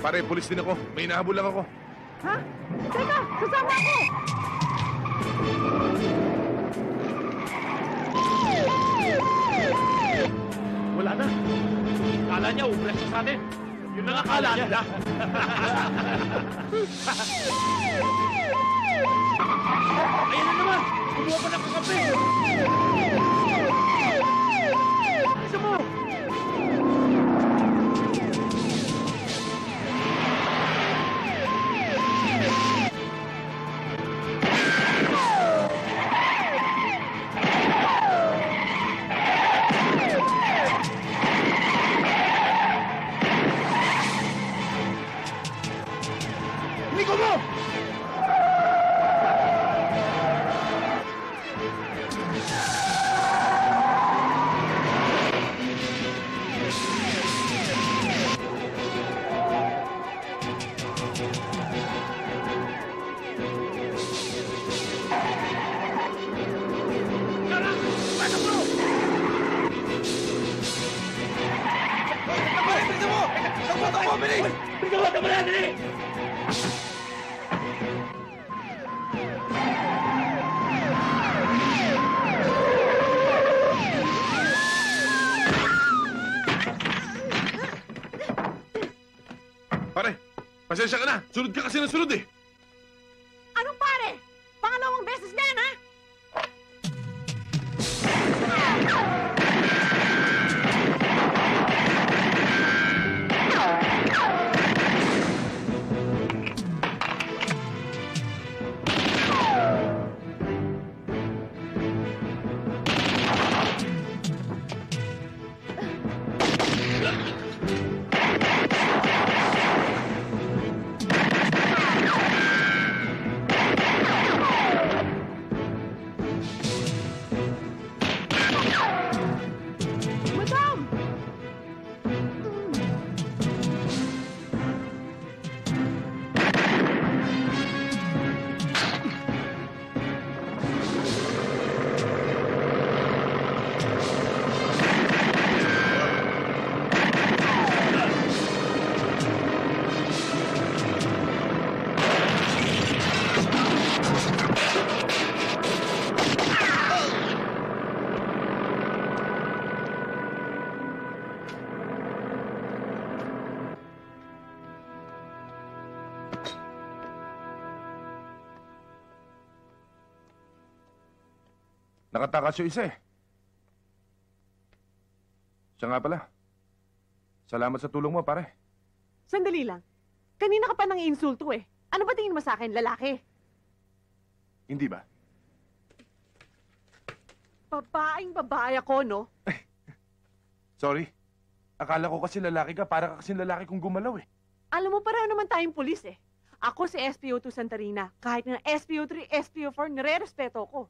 Pare, pulis din ako. May hinahabol lang ako. Ha? Teka, kasama ako! Wala na. Kala niya, ubres sa atin. Yun ang akala niya. Ayan na naman! Kumuha pa ng kape! Isa mo! Liko mo! Pare, pasensya ka na. Sunod ka kasi ng sunod eh. Anong pare? Pangalawang beses na yan, ha? Madam! Nakatakas yung isa eh. Siya nga pala. Salamat sa tulong mo, pare. Sandali lang. Kanina ka pa nang insulto eh. Ano ba tingin mo sa akin, lalaki? Hindi ba? Babaeng babae ako, no? Sorry. Akala ko kasi lalaki ka, para ka kasing lalaki kung gumalaw eh. Alam mo, pareho naman tayong pulis eh. Ako si SPO2 Santarina. Kahit na SPO3, SPO4, nire-respeto ko.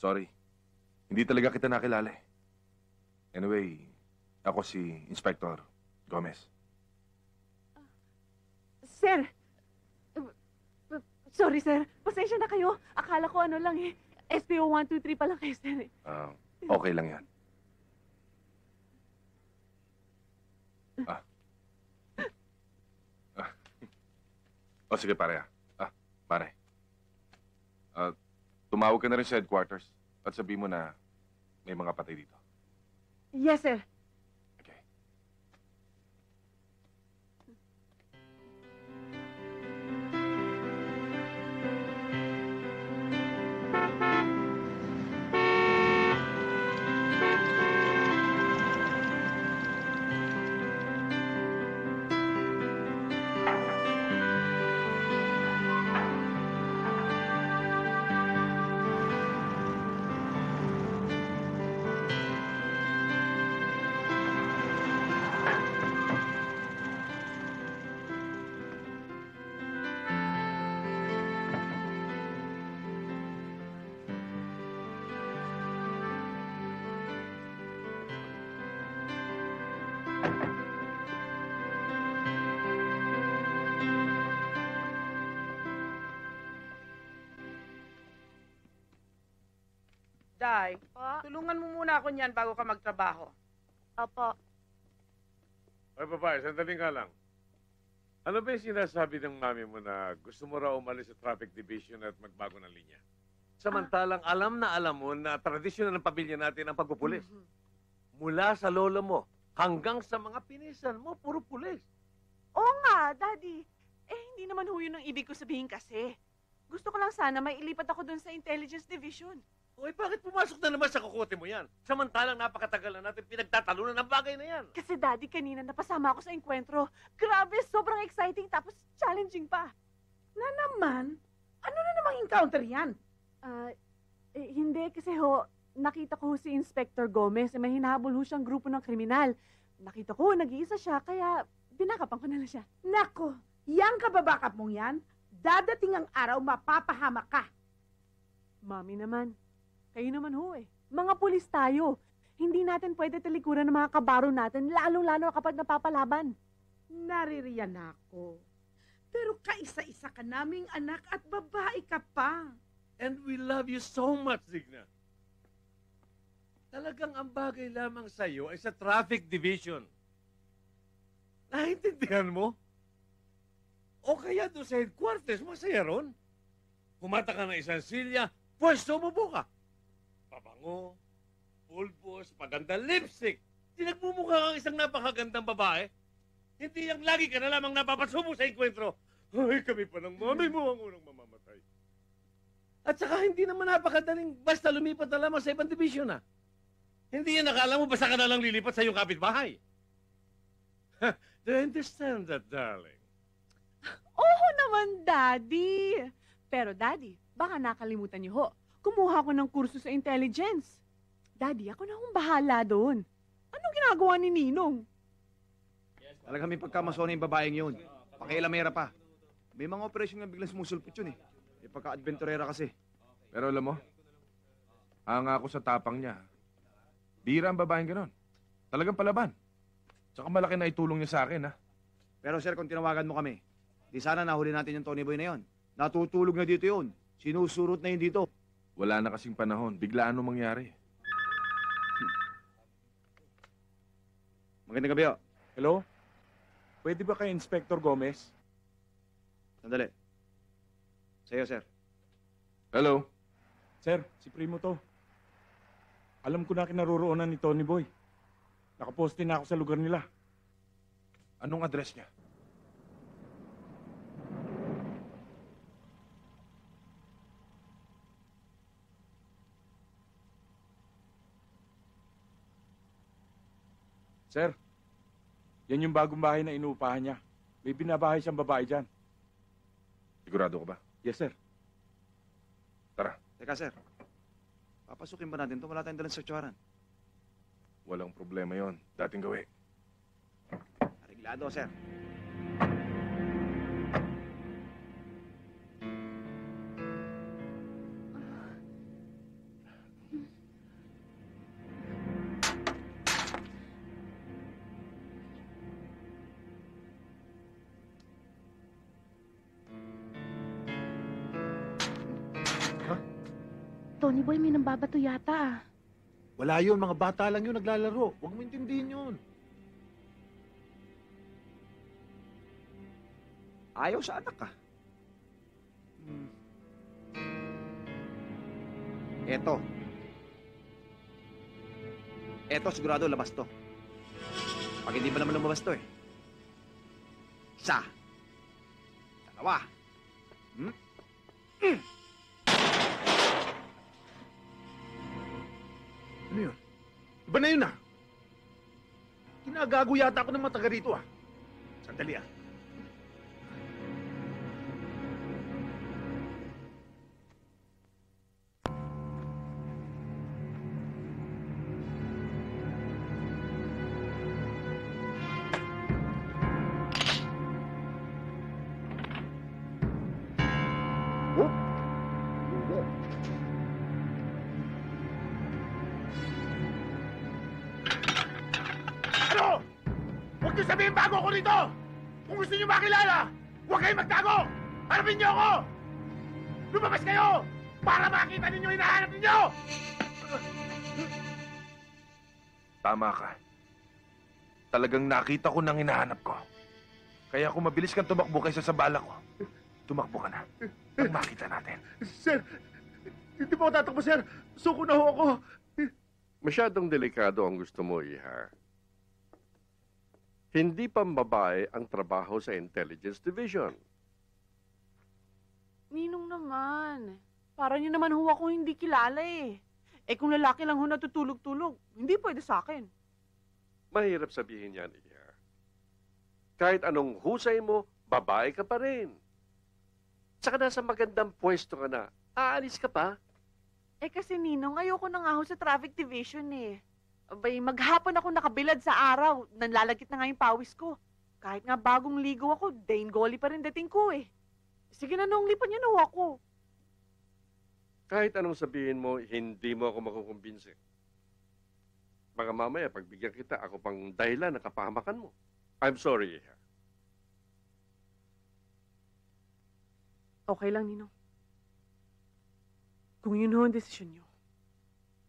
Sorry. Hindi talaga kita nakilala eh. Anyway, ako si Inspector Gomez. Sir! Sorry, sir. Pasensya na kayo. Akala ko ano lang eh. SPO 123 pa lang kayo, sir. Okay lang yan. O sige, pare pare. Tumawag ka na rin sa headquarters at sabihin mo na may mga patay dito. Yes, sir. Okay. Day, Po. tulungan mo muna ako niyan bago ka magtrabaho. Opo. Ay, babae, sandali nga lang. Ano ba yung sinasabi ng mami mo na gusto mo raw umalis sa traffic division at magbago ng linya? Samantalang alam na alam mo na tradisyon ng pamilya natin ang pagpupulis. Mula sa lolo mo hanggang sa mga pinisan mo, puro pulis. Oo nga, Daddy. Hindi naman ho yun ang ibig ko sabihin kasi. Gusto ko lang sana may ilipat ako dun sa Intelligence Division. Uy, bakit pumasok na naman sa kukote mo yan? Samantalang napakatagal na natin pinagtatalunan ng bagay na yan. Kasi Daddy, kanina napasama ako sa enkwentro. Grabe, sobrang exciting tapos challenging pa. Na naman? Ano na namang encounter yan? Hindi kasi ho, nakita ko ho si Inspector Gomez, may hinahabol ho siyang grupo ng kriminal. Nakita ko, nag-iisa siya, kaya binakapan ko na lang siya. Nako, yang kababakap mong yan, dadating ang araw mapapahamak ka. Mami naman, kayo naman ho eh. Mga pulis tayo. Hindi natin pwede talikuran ng mga kabaro natin, lalong-lalo kapag napapalaban. Naririyan ako. Pero kaisa-isa ka naming anak at babae ka pa. And we love you so much, Digna. Talagang ang bagay lamang sa iyo ay sa traffic division. Naintindihan mo? O kaya doon sa headquarters, masaya ron. Kumata ka ng isang silya, pwesto mo buka. Pabango, pulbos, magandang lipstick. Tinagmumukha kang isang napakagandang babae. Hindi yung lagi ka na lamang napapasubo sa enkwentro. Ay, kami pa ng mami mo ang unang mamamatay. At saka hindi naman napakadaling basta lumipat na lamang sa ibang division na. Hindi yan nakala mo basta ka na lang lilipat sa iyong kapitbahay. Do you understand that, darling? Oo naman, Daddy. Pero Daddy, baka nakalimutan niyo ho. Kumuha ko ng kurso sa intelligence. Daddy, ako na akong bahala doon. Anong ginagawa ni Ninong? Talagang may pagkamasona yung babaeng yun. Pakialamera pa. May mga operasyon nga biglang sumusulpot yun eh. May pagka-adventurera kasi. Pero alam mo, hanga ako sa tapang niya. Bira ang babaeng ganon. Talagang palaban. Tsaka malaki na itulong niya sa akin, ha? Pero sir, kung tinawagan mo kami, di sana nahuli natin yung Tony Boy na yun. Natutulog na dito yun. Sinusurot na yun dito. Wala na kasing panahon. Biglaan nung mangyari. Magandang gabi, oh. Hello? Pwede ba kay Inspector Gomez? Sandali. Sa'yo, sir. Hello? Sir, si Primo to. Alam ko na kinaroroonan ni Tony Boy. Nakaposte na ako sa lugar nila. Anong address niya? Sir, yan yung bagong bahay na inuupahan niya. May binabahay siyang babae dyan. Sigurado ka ba? Yes, sir. Tara. Teka, sir. Papasukin ba natin ito? Wala tayong dalang searchwaran. Walang problema yon. Dating gawi. Areglado, sir. Tony Boy, may nambabato yata ah. Wala yun, mga bata lang yun naglalaro. Huwag mo intindihin yun. Ayaw sa anak ka. Eto. Eto, sigurado labas to. Pag hindi pa naman lumabas to eh. Isa. Dalawa. Ano yun? Iba na yun ah. Kinagago yata ako ng mga taga rito ah. Sandali ah. Ano? Huwag niyo sabihin bago ako rito! Kung gusto niyo makilala, huwag kayong magtago! Harapin niyo ako! Lumabas kayo! Para makita ninyo yung hinahanap ninyo! Tama ka. Talagang nakita ko nang hinahanap ko. Kaya kung mabilis kang tumakbo kaysa sa bala ko, tumakbo ka na. Nang makita natin. Sir, hindi po ako tatakbo, sir. Suko na ho ako. Masyadong delikado ang gusto mo, Iha. Hindi pambabae ang trabaho sa Intelligence Division. Ninong naman. Para niyo naman ho ako hindi kilala eh. Eh kung lalaki lang ho natutulog-tulog, hindi pwede sa akin. Mahirap sabihin yan, Iha. Kahit anong husay mo, babae ka pa rin. Saka nasa magandang pwesto ka na, aalis ka pa. Eh kasi Ninong, ayoko na nga ho sa traffic division eh. Abay, maghapon ako nakabilad sa araw. Nanlalagkit na nga yung pawis ko. Kahit nga bagong ligo ako, Dane Goli pa rin dating ko eh. Sige na nung lipan niyo na ho ako. Kahit anong sabihin mo, hindi mo ako makukumbinsi. Baka mamaya, pagbigyan kita, ako pang dahilan ng kapahamakan mo. I'm sorry, Iha. Okay lang, Ninong. Kung yun ho ang desisyon niyo,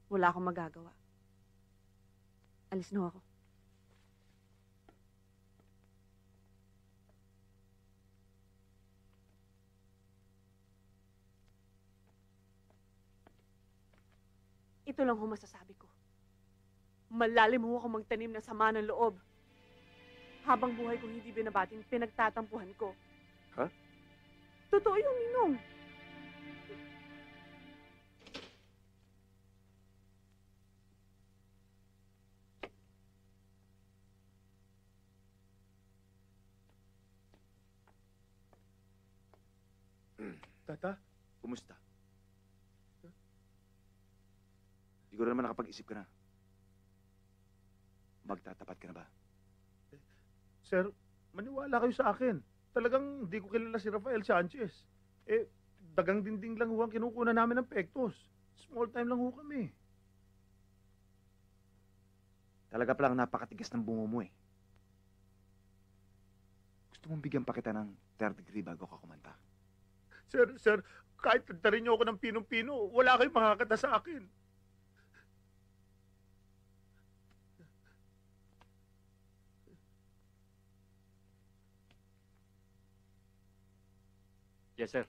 wala akong magagawa. Alis na ho ako. Ito lang ho masasabi ko. Malalim ho ako magtanim ng sama ng loob. Habang buhay kong hindi binabating, pinagtatampuhan ko. Ha? Totoo yung Ninong. Tata, Kumusta? Siguro naman nakapag-isip ka na. Magtatapat ka na ba? sir, maniwala kayo sa akin. Talagang hindi ko kilala si Rafael Sanchez. Eh, dagang dinding lang ho ang kinukuna namin ng pektos. Small time lang ho kami. Talaga palang napakatigas ng bungo mo eh. Gusto mong bigyan pa kita ng third degree bago ka kumanta. Sir, kahit tagtarin niyo ako ng pinong-pino, wala kayong makakata sa akin. Yes, sir.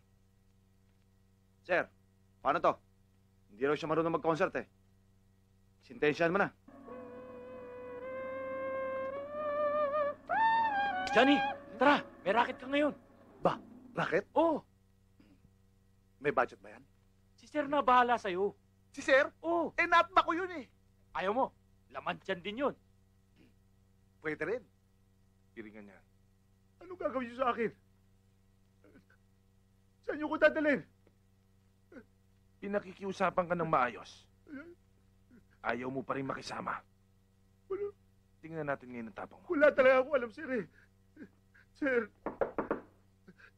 Sir, paano to? Hindi raw siya marunong mag-concert eh. Sintensyahan mo na. Johnny, tara! May racket ka ngayon. Racket? Oh, May budget ba yan? si sir na bahala sa'yo. Si sir? Oh, Eh, natba ko yun eh. ayaw mo. Laman tiyan din yun. Pwede rin. Piringan niya. Anong gagawin niyo sa akin? Saan niyo ko dadalhin? Pinakikiusapan ka ng maayos. Ayaw mo pa rin makisama. Wala. Tingnan natin ngayon ang tapang mo. Wala talaga ako alam, sir eh. Sir.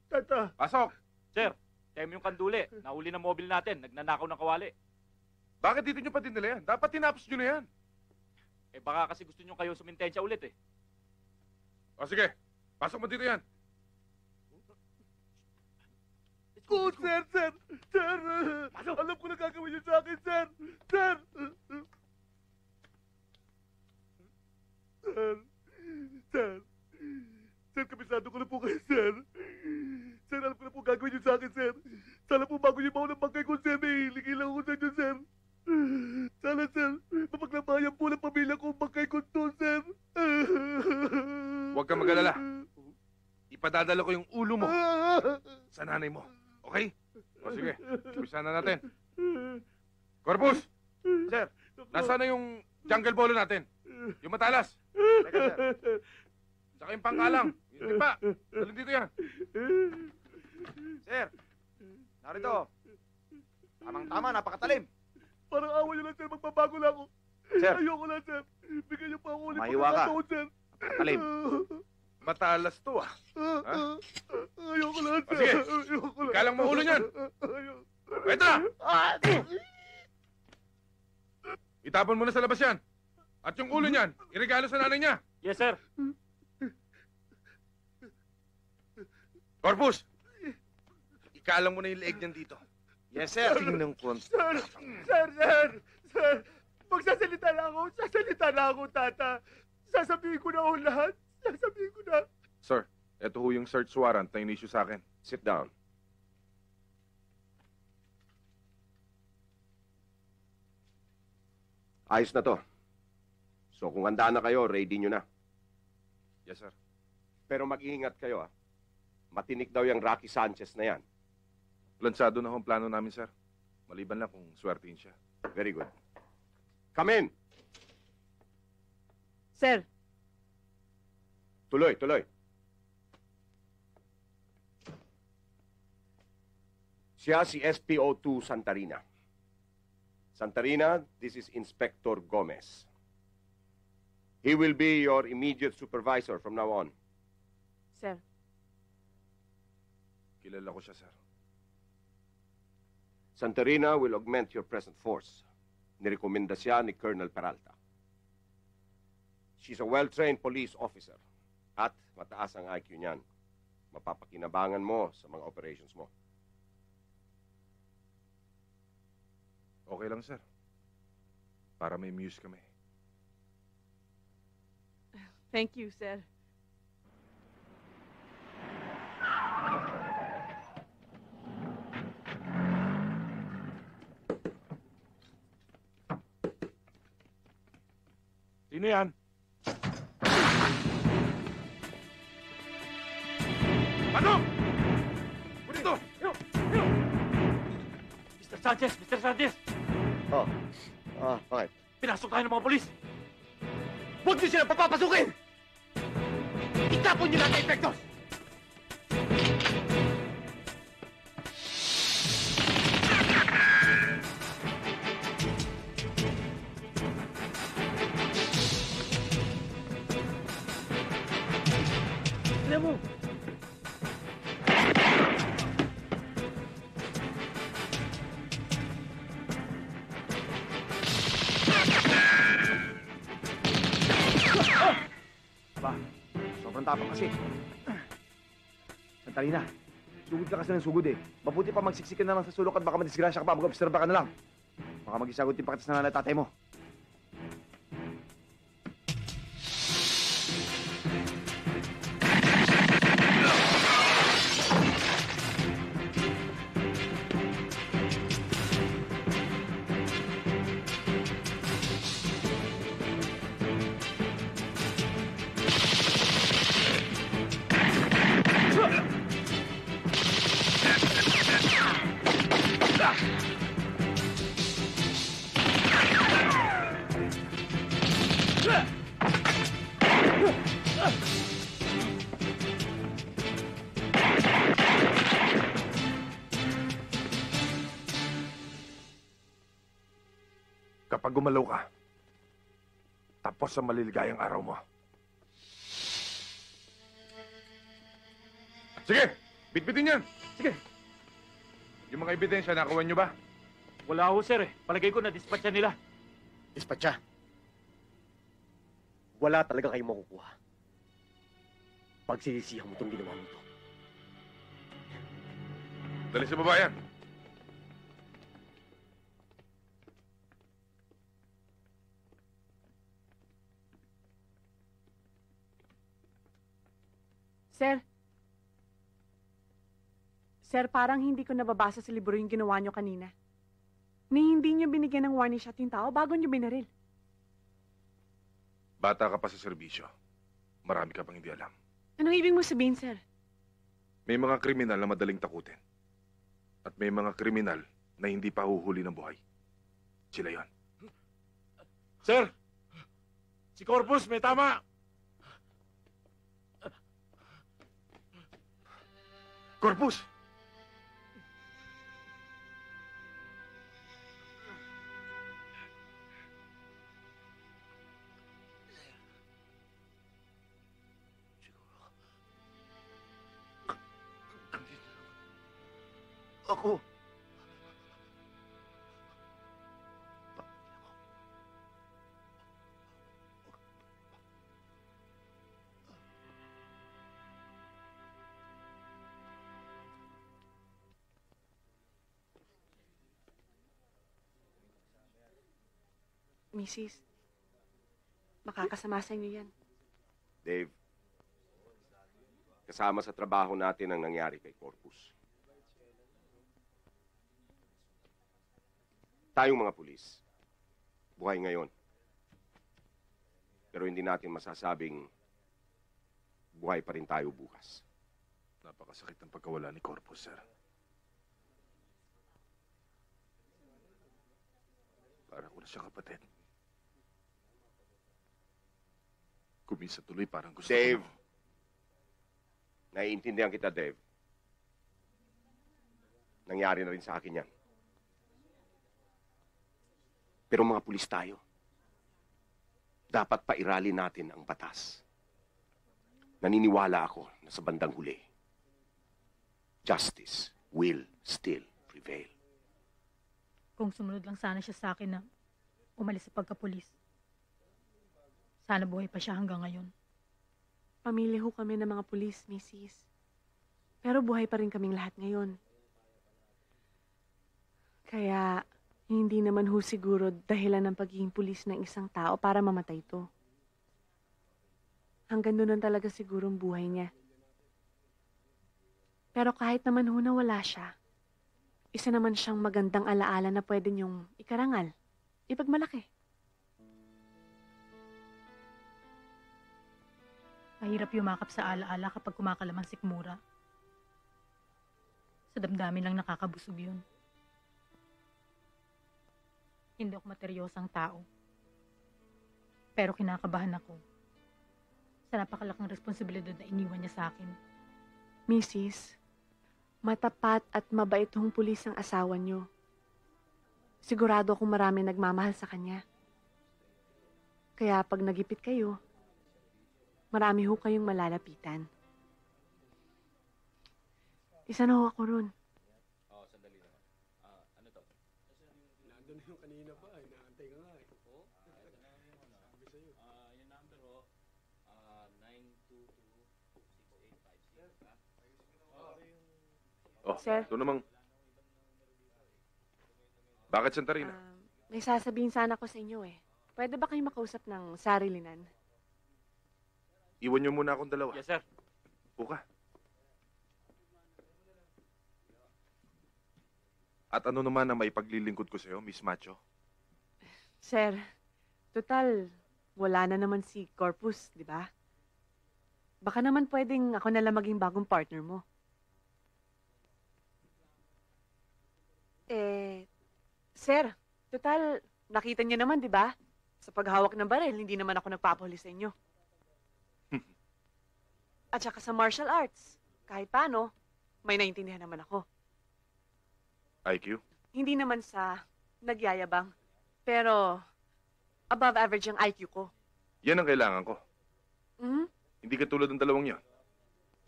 Tata. Pasok! Sir, tayo mo yung kanduli. Nahuli ng mobile natin. Nagnanakaw ng kawali. Bakit dito nyo pa dinala yan? Dapat tinapos nyo na yan. Eh baka kasi gusto nyo kayo sumintensya ulit eh. O sige, pasok mo dito yan. Oh, sir! Sir! Alam ko na gagawin niyo sa akin, sir! Sir! Sir, kabisado ko na po kayo, sir. Sir, alam ko na po gagawin niyo sa akin, sir. Sana po bago niyo mauna ng bangkay ko, sir, nahihilingi lang ako sa inyo, sir. Sana, sir, mapaglabayan po ng pamilya ko ang bangkay ko to, sir. Huwag kang mag-alala. Ipadadala ko yung ulo mo sa nanay mo. Okay? O sige, umpisa na natin. Corpus! Sir! Nasaan na yung jungle bolo natin? Yung matalas. Teka, sir. Saka yung pangkalang. Hindi pa. Dalhin dito yan. Sir! Narito. Tamang-tama, napakatalim. Parang awa niyo lang, sir. Magbabago lang ako. Sir. Ayoko lang, sir. Bigyan niyo pa ako ulit Mahiwa ka. pagkakataon, sir. Napakatalim. Matalas to ah. Ayoko lang, sir. Sige. Ayoko lang. Ikalang mo ulo niyan. Ayoko. Pwede na! Itapon mo na sa labas yan. At yung ulo niyan, iregalo sa nanay niya. Yes, sir. Corpus! Ikalang mo na yung leeg niyan dito. Yes, sir. Tingnan ko. Sir! Magsasalita na ako. Sasalita na ako, Tata. Sasabihin ko na ako lahat. Sasabihin ko na. Sir, ito ho yung search warrant na in-issue sa akin. Sit down. Ayos na to. So kung handa na kayo, ready nyo na. Yes, sir. Pero mag-iingat kayo, ah. Matinik daw yung Rocky Sanchez na yan. Plansado na ho ang plano namin, sir. Maliban lang kung swertihin siya. Very good. Come in. Sir, Tuloy, tuloy. Siya si SPO2 Santarina. Santarina, this is Inspector Gomez. He will be your immediate supervisor from now on. sir. Kilala ko siya, sir. Santarina will augment your present force. Nirekomenda siya ni Colonel Peralta. She's a well-trained police officer. At mataas ang IQ niyan. Mapapakinabangan mo sa mga operations mo. Okay lang, sir. Para may muse kami. Thank you, sir. Sino yan? Ano? Ito! Mr. Sanchez! Mr. Sanchez! Bakit? Pinasok tayo ng mga polis! Huwag niyo sila papapasukin! Itapon niyo lang kay Pektos! Alam mo, sobrang tapang kasi. Santalina, sugod ka kasi ng sugod eh. Mabuti pa magsiksikan na lang sa sulok at baka madisgrasya ka pa. Mag-obserba ka na lang. Baka mag-isagot yung pakitas na nanay tatay mo. Kapag gumalaw ka, tapos ang maliligayang araw mo. Sige! Bitbitin yan! Sige. Yung mga ebidensya, nakuha nyo ba? Wala ho, sir eh. Palagay ko na-dispatcha nila. Dispatcha. Wala talaga kayong makukuha. Pagsisisihan mo itong ginawa mo ito. Dali sa baba yan. Sir. Sir, parang hindi ko nababasa sa libro yung ginawa nyo kanina. Ni hindi nyo binigyan ng warning shot yung tao bago nyo binaril. Bata ka pa sa serbisyo. Marami ka pang hindi alam. Anong ibig mo sabihin, sir? May mga kriminal na madaling takutin. At may mga kriminal na hindi pa huhuli ng buhay. Sila yon. Sir! Si Corpus, may tama! Corpus! Ako. Mrs., makakasama sa inyo yan. Dave, kasama sa trabaho natin ang nangyari kay Corpus. Tayong mga pulis, buhay ngayon. Pero hindi natin masasabing buhay pa rin tayo bukas. Napakasakit ng pagkawala ni Corpus, sir. Para ko na siyang kapatid. Kumisa tuloy parang gusto Dave, ko. naiintindihan kita, Dave. Nangyari na rin sa akin yan. Pero mga pulis tayo. Dapat pairali natin ang batas. Naniniwala ako na sa bandang huli, justice will still prevail. Kung sumunod lang sana siya sa akin na umalis sa pagkapulis. Sana buhay pa siya hanggang ngayon. Pamilya ho kami ng mga pulis, Mrs. Pero buhay pa rin kaming lahat ngayon. Kaya, hindi naman ho siguro dahilan ng pagiging pulis ng isang tao para mamatay ito. Hanggang doon lang talaga siguro ang buhay niya. Pero kahit naman ho na wala siya, isa naman siyang magandang alaala na pwede niyong ikarangal, ipagmalaki. Mahirap yumakap sa alaala kapag kumakalaman sikmura. Sa damdamin lang nakakabusog yun. Hindi ako materyosang tao. Pero kinakabahan ako sa napakalaking responsibilidad na iniwan niya sa akin. Mrs., matapat at mabait hong pulis ang asawa niyo. Sigurado akong marami nagmamahal sa kanya. Kaya pag nagipit kayo, marami ho kayong malalapitan. Isa na ho ako ron. Oh, Sir? ito namang... Bakit Santa Rina? May sasabihin sana ko sa inyo eh. Pwede ba kayo makausap ng sarilinan? Iwan niyo muna akong dalawa. Yes, sir. Buka. At ano naman ang maipaglilingkod ko sa'yo, Miss Macho? Sir, total, wala na naman si Corpus, di ba? Baka naman pwedeng ako na lang maging bagong partner mo. Sir, total, nakita niyo naman, di ba? Sa paghawak ng baril, hindi naman ako nagpapahuli sa inyo. At saka sa martial arts, kahit paano, may naintindihan naman ako. IQ? Hindi naman sa nagyayabang, pero above average ang IQ ko. Yan ang kailangan ko. Hmm? Hindi katulad ng dalawang yon.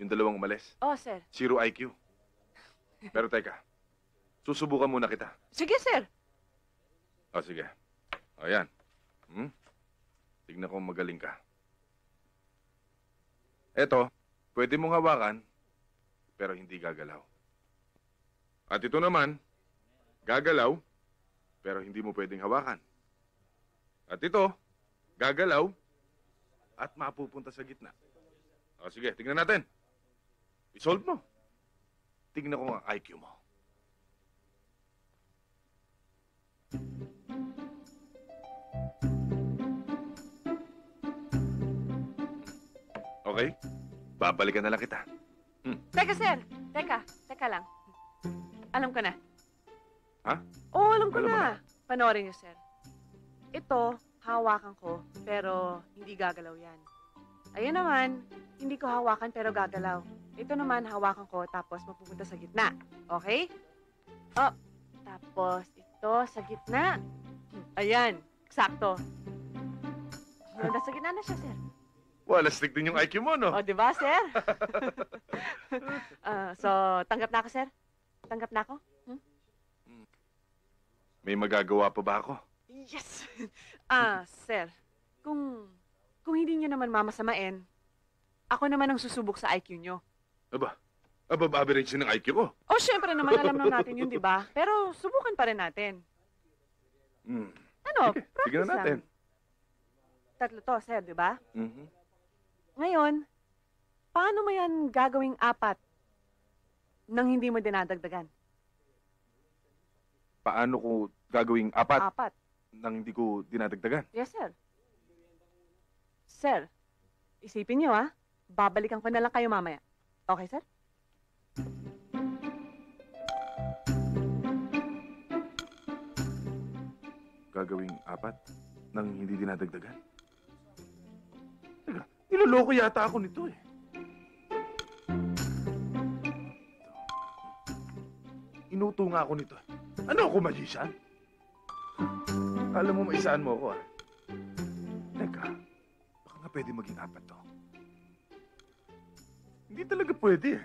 Yung dalawang umalis. Oh, sir. 0 IQ. Pero teka, susubukan muna kita. Sige, sir. O, sige. O, yan. Tignan ko magaling ka. Eto, pwede mong hawakan, pero hindi gagalaw. At ito naman, gagalaw, pero hindi mo pwedeng hawakan. At ito, gagalaw, at mapupunta sa gitna. O, sige, tignan natin. I-solve mo. Tignan ko ang IQ mo. Okay? Babalikan na lang kita. Teka, sir. Teka lang. Alam ko na. Ha? Oo, alam ko Alam mo na. Panoorin niyo, sir. Ito, hawakan ko, pero hindi gagalaw yan. Ayun naman, hindi ko hawakan pero gagalaw. Ito naman, hawakan ko, tapos mapupunta sa gitna. Okay? Oh, tapos ito sa gitna. Ayan, eksakto. Nasa gitna na siya, sir. Wala, stick din yung IQ mo, no? O, di ba, sir? So, tanggap na ako, sir? Tanggap na ako? May magagawa pa ba ako? Yes! Sir, kung hindi niyo naman mamasamain, ako naman ang susubok sa IQ niyo. Aba, average ng IQ ko. Oh, syempre naman, alam naman natin yun, di ba? Pero subukan pa rin natin. Ano? Sige, Practice tignan lang. natin. 3 to, sir, di ba? Mhm. Ngayon, paano mo yan gagawing 4 nang hindi mo dinadagdagan? Paano ko gagawing 4 4. nang hindi ko dinadagdagan? Yes, sir. Sir, isipin niyo, ha? Babalikan ko na lang kayo mamaya. Okay, sir? Gagawing 4 nang hindi dinadagdagan? Teka, niloloko yata ako nito eh. Inuto nga ako nito eh. Ano ako, magician? Alam mo, maisaan mo ako ah. Teka, baka nga pwede maging 4 to. Hindi talaga pwede eh.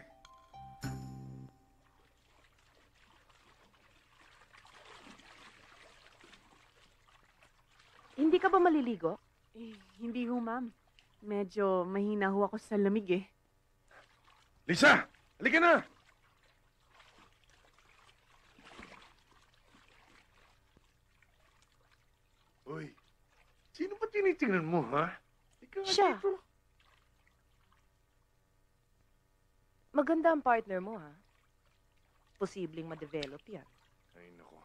Hindi ka ba maliligo? Hindi ho, ma'am. Medyo mahina ho ako sa lamig eh. Lisa! Halika na! Uy, sino ba tinitingnan mo, ha? Ikaw nga Siya. dito. Maganda ang partner mo, ha? Posibleng ma-develop yan. Ay, nako.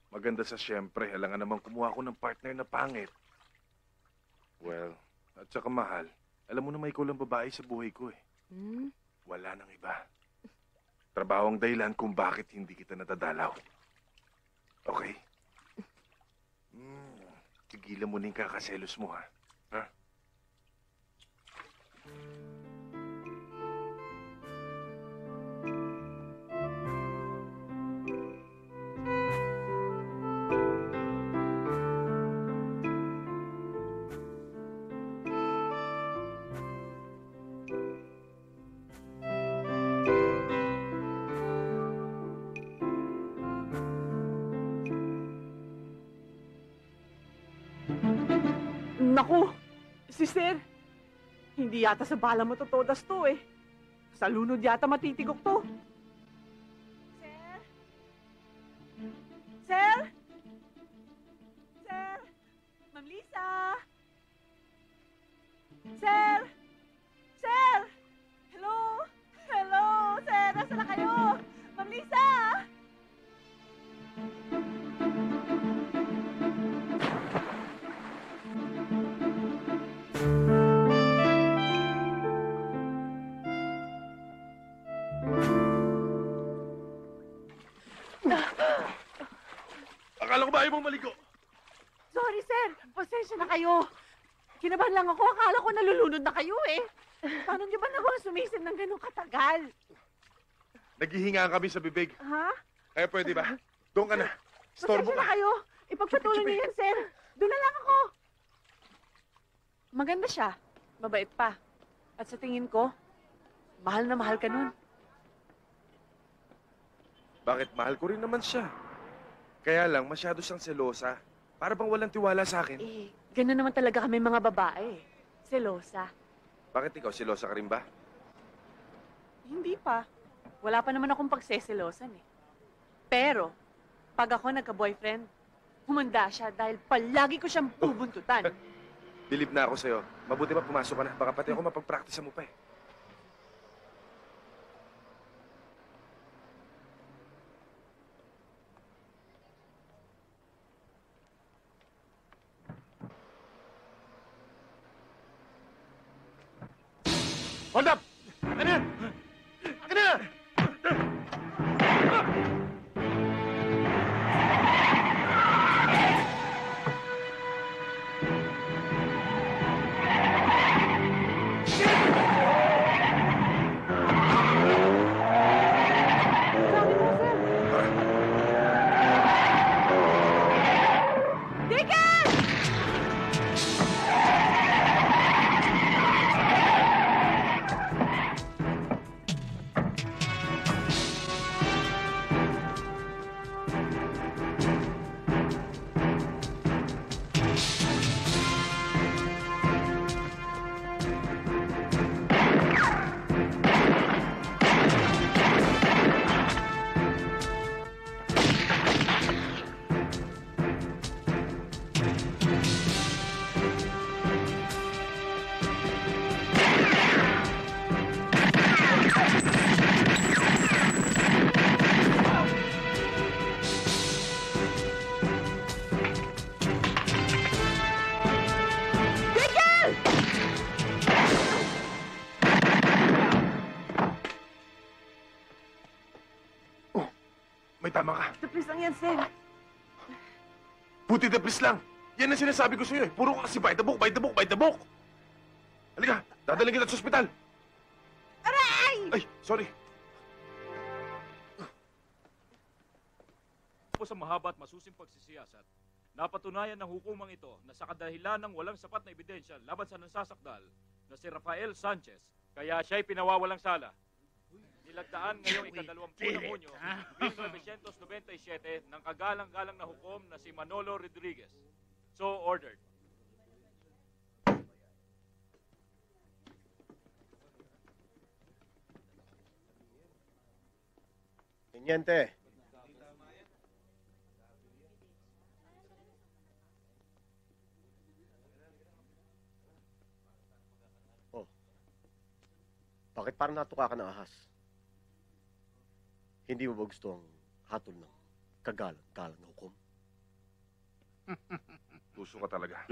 Maganda sa siyempre. Alangan naman kumuha ko ng partner na pangit. Well, at saka mahal. Alam mo na may kulang babae sa buhay ko eh. Hmm? Wala nang iba. Trabaho ang dahilan kung bakit hindi kita natadalaw. Okay? Tigilan mo na yung kakaselos mo, ha? Ha? Naku! Si Sir! Hindi yata sa bala mo totodas to eh. Sa lunod yata matitigok to. Sir? Sir? Sir? Ma'am Lisa? Sir? Sir? Hello? Hello? Sir, nasa na kayo? Ma'am Lisa? Akala ko ba ayaw mong maligo? Sorry, sir. Pasensya na kayo. Kinabahan lang ako. Akala ko nalulunod na kayo eh. Paano niyo ba nagawang sumisid ng ganun katagal? Naghihinga kami sa bibig. Ha? Kaya pwede ba? Doon ka na. Storbo Pasensya na ka. kayo. Ipagpatuloy Chupi, chupi. niyo yan, sir. Doon na lang ako. Maganda siya. Mabait pa. At sa tingin ko, mahal na mahal ka nun. Bakit? Mahal ko rin naman siya. Kaya lang, masyado siyang selosa. Para bang walang tiwala sa akin. Eh, ganun naman talaga kami mga babae. Selosa. Bakit ikaw, selosa ka rin ba? Hindi pa. Wala pa naman akong pagseselosan eh. Pero, pag ako nagka-boyfriend, humanda siya dahil palagi ko siyang bubuntutan. Bilib na ako sa'yo. Mabuti pa pumasok ka na. Baka pati ako mapagpraktisa mo pa eh. Hold up! Ano yan? Ano yan? Sabi mo, sir. Deacon! Depres lang yan, Sen. Buti depres lang. Yan ang sinasabi ko sa'yo eh. Puro ka kasi bite the book, bite the book, bite the book. Halika, dadaling kita sa ospital. Aray! Ay, sorry. Po sa mahaba at masusing pagsisiyasat, napatunayan ng hukumang ito na sa kadahilan ng walang sapat na ebidensya laban sa nansasakdal na si Rafael Sanchez, kaya siya'y pinawawalang sala. Nilagdaan ngayong ika-20 ng Hunyo, 1997 ng kagalang-galang na hukom na si Manolo Rodriguez. So ordered. Teniente. Oh. Bakit parang natuka ka ng ahas? Hindi mo ba gusto ang hatol ng kagalang-galang na hukom? Tuso ka talaga.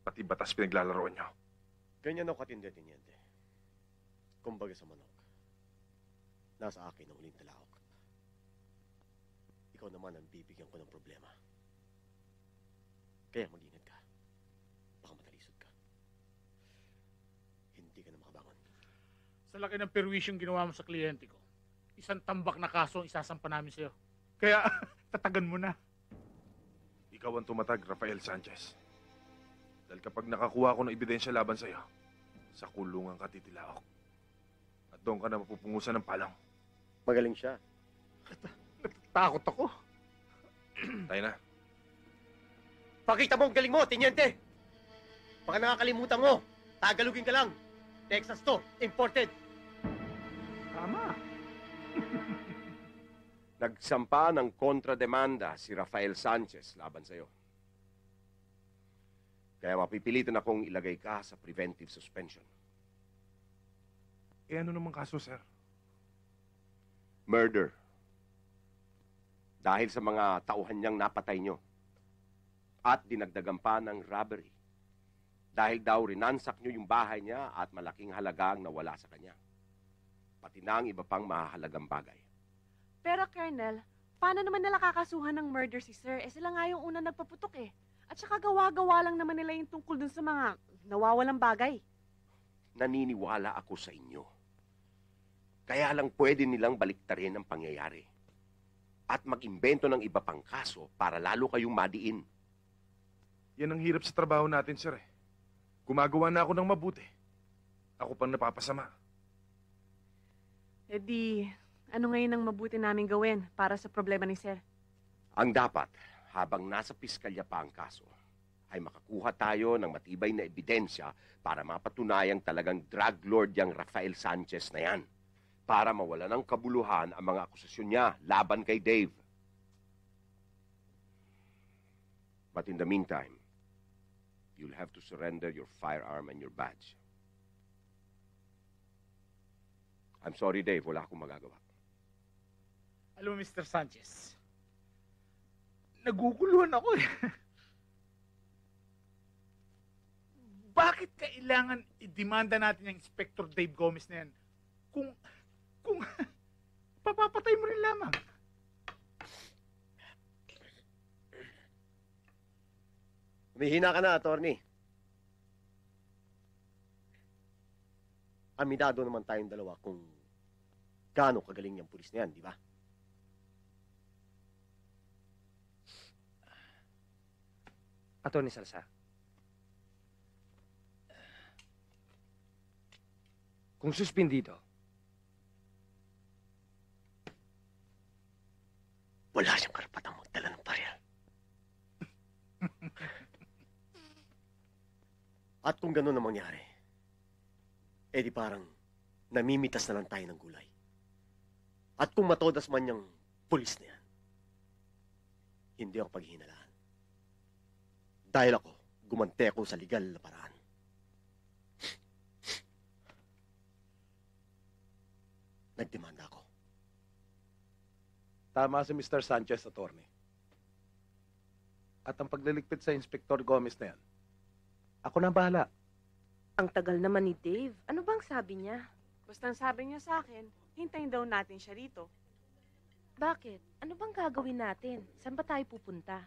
Pati batas pinaglalaroan niyo. Ganyan ako katindi, Teniente. Kumbaga sa manok. Nasa akin ang uling talaok. Ikaw naman ang bibigyan ko ng problema. Kaya mag-ingat ka. Baka matalisod ka. Hindi ka na makabangon. Sa laki ng perwisyong ginawa mo sa kliyente ko, isang tambak na kaso ang isasampa namin sa'yo. Kaya, tatagan mo na. Ikaw ang tumatag, Rafael Sanchez. Dahil kapag nakakuha ko ng ebidensya laban sa'yo, sa kulungan ka titilaok. At doon ka na mapupungusan ng palang. Magaling siya. Takot ako. Tayo na. Pakita mo ang galing mo, Teniente! Baka nakakalimutan mo. Tagalogin ka lang. Texas to. Imported. Tama. Nagsampa ng kontrademanda si Rafael Sanchez laban sa'yo. Kaya mapipilitan akong ilagay ka sa preventive suspension. Eh ano naman kaso, sir? Murder. Dahil sa mga tauhan niyang napatay nyo. At dinagdagan pa ng robbery. Dahil daw rinansak nyo yung bahay niya at malaking halaga ang nawala sa kanya. Pati na ang iba pang mahalagang bagay. Pero, Colonel, paano naman nila kakasuhan ng murder si Sir? Eh, sila nga yung una nagpaputok eh. At saka gawa-gawa lang naman nila yung tungkol dun sa mga nawawalang bagay. Naniniwala ako sa inyo. Kaya lang pwede nilang baliktarin ang pangyayari. At mag-imbento ng iba pang kaso para lalo kayong madiin. Yan ang hirap sa trabaho natin, sir eh. Gumagawa na ako ng mabuti. Ako pang napapasama. Eh di, ano ngayon ang mabuti namin gawin para sa problema ni Sir? Ang dapat, habang nasa piskalya pa ang kaso, ay makakuha tayo ng matibay na ebidensya para mapatunayang talagang drug lord yang Rafael Sanchez na yan. Para mawala ng kabuluhan ang mga akusasyon niya laban kay Dave. But in the meantime, you'll have to surrender your firearm and your badge. I'm sorry, Dave. Wala akong magagawa. Alam mo, Mr. Sanchez, naguguluhan ako eh. Bakit kailangan i-demanda natin yung Inspector Dave Gomez na yan kung papapatay mo rin lamang? Humihina ka na, attorney. Aminado naman tayong dalawa kung gaano kagaling yung pulis na yan, di ba? Attorney Salazar. Kung suspindido, wala siyang karapatang magdala ng baril. At kung gano'n ang mangyari, di parang namimitas na lang tayo ng gulay. At kung matodas man yung pulis na yan, hindi ako paghihinalaan. Dahil ako, gumante ako sa legal na paraan. Nagdemanda ako. Tama si Mr. Sanchez, attorney. At ang pagliligpit sa Inspector Gomez na yan, ako na bahala. Ang tagal naman ni Dave. Ano bang sabi niya? Basta ang sabi niya sa akin, hintayin daw natin siya rito. Bakit? Ano bang gagawin natin? Saan ba tayo pupunta?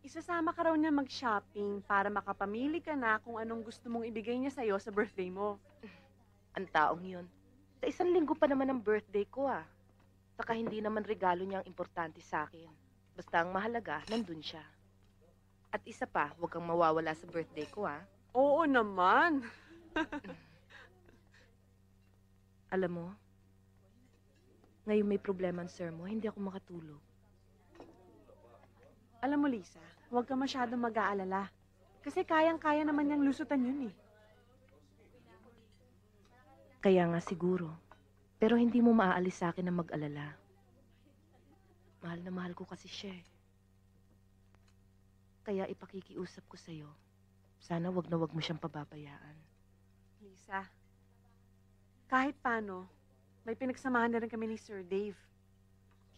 Isasama ka raw niya mag-shopping para makapamili ka na kung anong gusto mong ibigay niya sa'yo sa birthday mo. Ang taong yun. Sa 1 linggo pa naman ang birthday ko ah. Saka hindi naman regalo niya ang importante sa akin. Basta ang mahalaga, nandun siya. At isa pa, huwag kang mawawala sa birthday ko ah. Oo naman. Alam mo, ngayon may problema ang sir mo, hindi ako makatulog. Alam mo, Lisa, huwag ka masyadong mag-aalala. Kasi kayang-kaya naman niyang lusutan yun eh. Kaya nga siguro. Pero hindi mo maaalis sa akin na mag-alala. Mahal na mahal ko kasi siya eh. Kaya ipakikiusap ko sa'yo. Sana wag na wag mo siyang pababayaan. Lisa, kahit paano, may pinagsamahan na rin kami ni Sir Dave.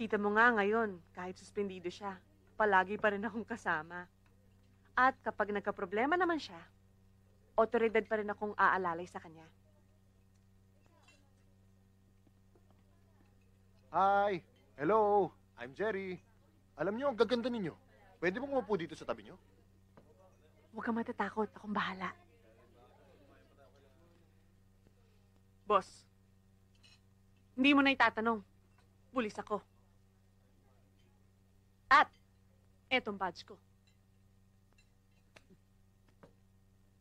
Kita mo nga ngayon, kahit suspendido siya, palagi pa rin akong kasama. At kapag nagka-problema naman siya, otoridad pa rin akong aalalay sa kanya. Hi! Hello! I'm Jerry. Alam niyo, ang gaganda ninyo. Pwede mong umupo dito sa tabi niyo? Huwag kang matatakot, akong bahala. Boss, hindi mo na itatanong. Pulis ako. At, etong badge ko.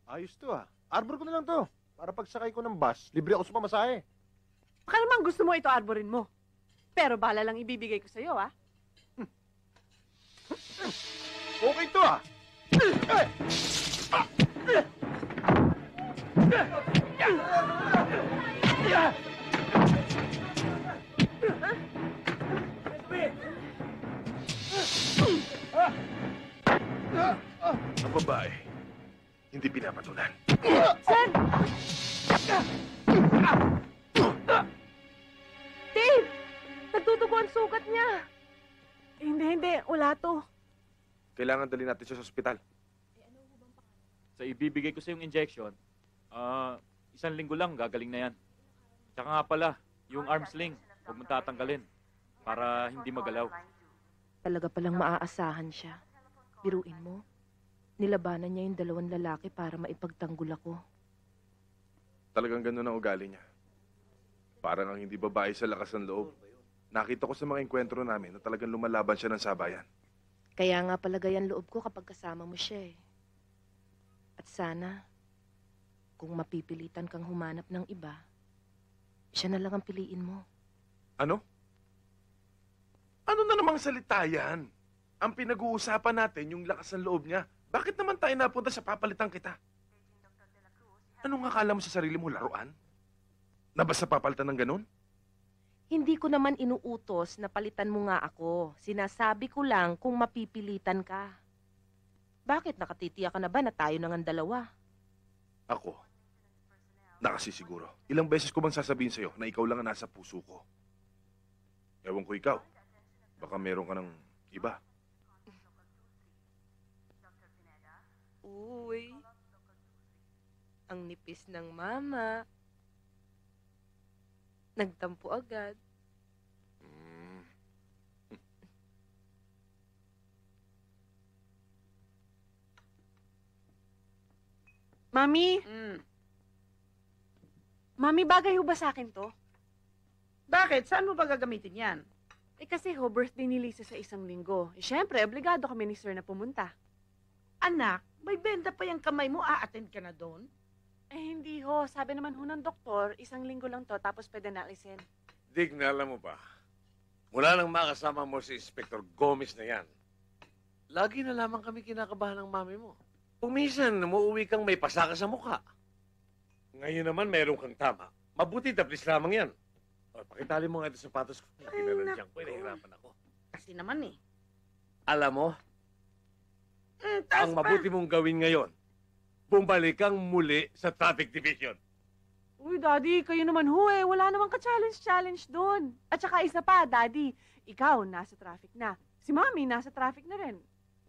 Ayos to ah. Arbor ko na lang to. Para pagsakay ko ng bus, libre ako sa pamasahe. Baka naman gusto mo ito arborin mo. Pero bala lang ibibigay ko sa'yo, ah. Okay to ah. Ang babae, hindi pinapatulan. Sir! Dave! Nagdudugo ang sugat niya. Hindi. Wala to. Kailangan dali natin siya sa ospital. Sa ibibigay ko sa yung injection, 1 linggo lang, gagaling na yan. Tsaka nga pala, yung arm sling, huwag mong tatanggalin para hindi magalaw. Talaga palang maaasahan siya. Biruin mo. Nilabanan niya yung 2 lalaki para maipagtanggol ako. Talagang ganun ang ugali niya. Parang ang hindi babae sa lakas ng loob. Nakita ko sa mga enkwentro namin na talagang lumalaban siya ng sabayan. Kaya nga palagayan loob ko kapag kasama mo siya eh. At sana, kung mapipilitan kang humanap ng iba, siya na lang ang piliin mo. Ano? Ano na namang salita yan? Ang pinag-uusapan natin yung lakas ng loob niya. Bakit naman tayo napunta sa papalitan kita? Anong akala mo sa sarili mo, laruan? Na basta papalitan ng ganun? Hindi ko naman inuutos na palitan mo nga ako. Sinasabi ko lang kung mapipilitan ka. Bakit nakatitiya ka na ba na tayo nang ang dalawa? Ako, nakasisiguro. Ilang beses ko bang sasabihin sa'yo na ikaw lang ang nasa puso ko? Ewan ko ikaw. Baka meron ka ng iba. Uy, ang nipis ng mama. Nagtampo agad. Mami? Mami, bagay ho ba sa akin to? Bakit? Saan mo ba gagamitin yan? Eh kasi ho, birthday ni Lisa sa 1 linggo. Eh, syempre, obligado kami ni Sir na pumunta. Anak, may benda pa yung kamay mo, a-attend ka na doon? Eh hindi ho, sabi naman ho ng doktor, 1 linggo lang to, tapos pwede na alisin. Dig, na alam mo ba? Mula nang makasama mo si Inspector Gomez na yan, lagi na lamang kami kinakabahan ng mami mo. Kung minsan, umuwi kang may pasaka sa mukha. Ngayon naman, mayroon kang tama. Mabuti, taplis lamang yan. O, pakitali mo nga ito sapatos ko. Kinanadyan ko, nahihirapan ako. Kasi naman eh. Alam mo, taas ang pa. mabuti mong gawin ngayon, bumalik kang muli sa traffic division. Uy, Daddy, kayo naman ho eh. Wala namang ka-challenge doon. At saka isa pa, Daddy, ikaw nasa traffic na. Si Mami nasa traffic na rin.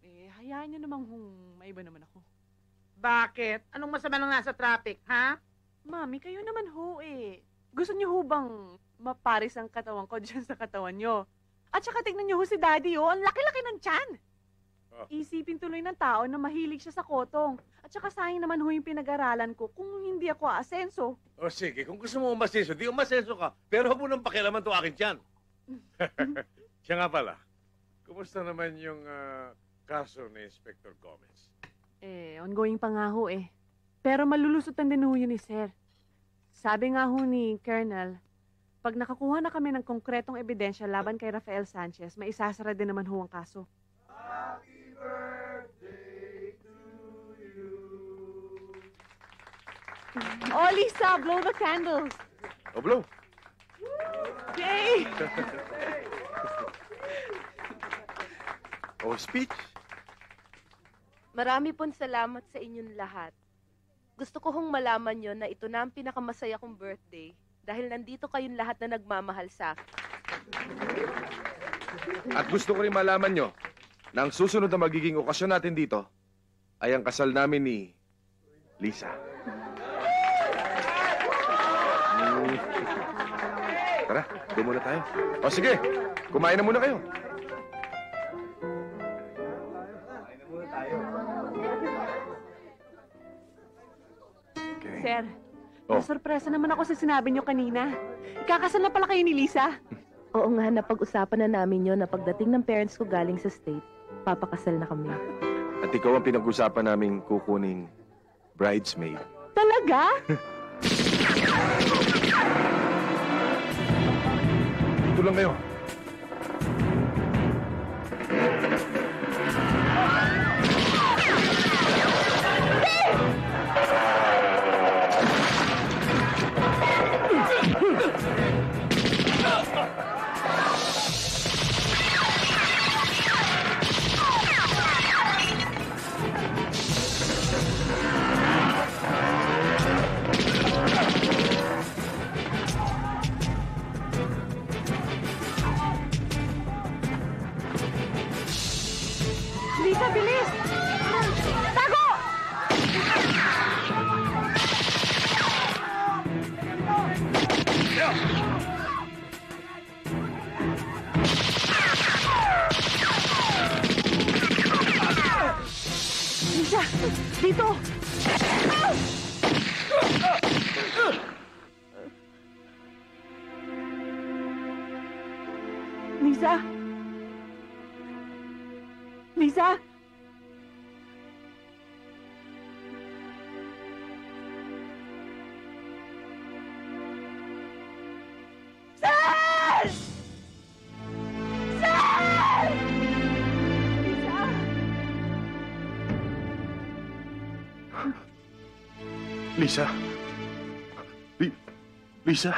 Eh, hayaan niyo namang may iba naman ako. Bakit? Anong masama nang nasa traffic, ha? Mami, kayo naman ho eh. Gusto niyo ho bang maparis ang katawan ko dyan sa katawan niyo? At saka tignan niyo ho si Daddy, oh. Ang laki-laki ng tiyan. Oh. Isipin tuloy ng tao na mahilig siya sa kotong. At saka sayang naman ho yung pinag-aralan ko kung hindi ako aasenso. O sige, kung gusto mo umasenso, di umasenso ka. Pero huwag mo nang pakialaman to akin tiyan. Siya nga pala, kumusta naman yung kaso ni Inspector Gomez? Ongoing pa nga ho eh. Pero malulusutan din ho yun ni Sir. Sabi nga ho ni Colonel, pag nakakuha na kami ng konkretong ebidensya laban kay Rafael Sanchez, maisasara din naman ho ang kaso. Happy birthday to you. Oh, Lisa, blow the candles. O, blow. Yay! O, speech. Marami pong salamat sa inyong lahat. Gusto ko hong malaman nyo na ito na ang pinakamasaya kong birthday dahil nandito kayong lahat na nagmamahal sa akin. At gusto ko rin malaman nyo na ang susunod na magiging okasyon natin dito ay ang kasal namin ni Lisa. Tara, doon muna tayo. O sige, kumain na muna kayo. Sir, Oh. nasurpresa naman ako sa sinabi niyo kanina. Ikakasal na pala kayo ni Lisa. Oo nga, napag-usapan na namin yon na pagdating ng parents ko galing sa state, papakasal na kami. At ikaw ang pinag-usapan naming kukuning bridesmaid. Talaga? Dito lang kayo. Lisa, bilis! Tago! Lisa, dito! Lisa? Lisa? Sir! Sir! Lisa? Lisa? Lisa?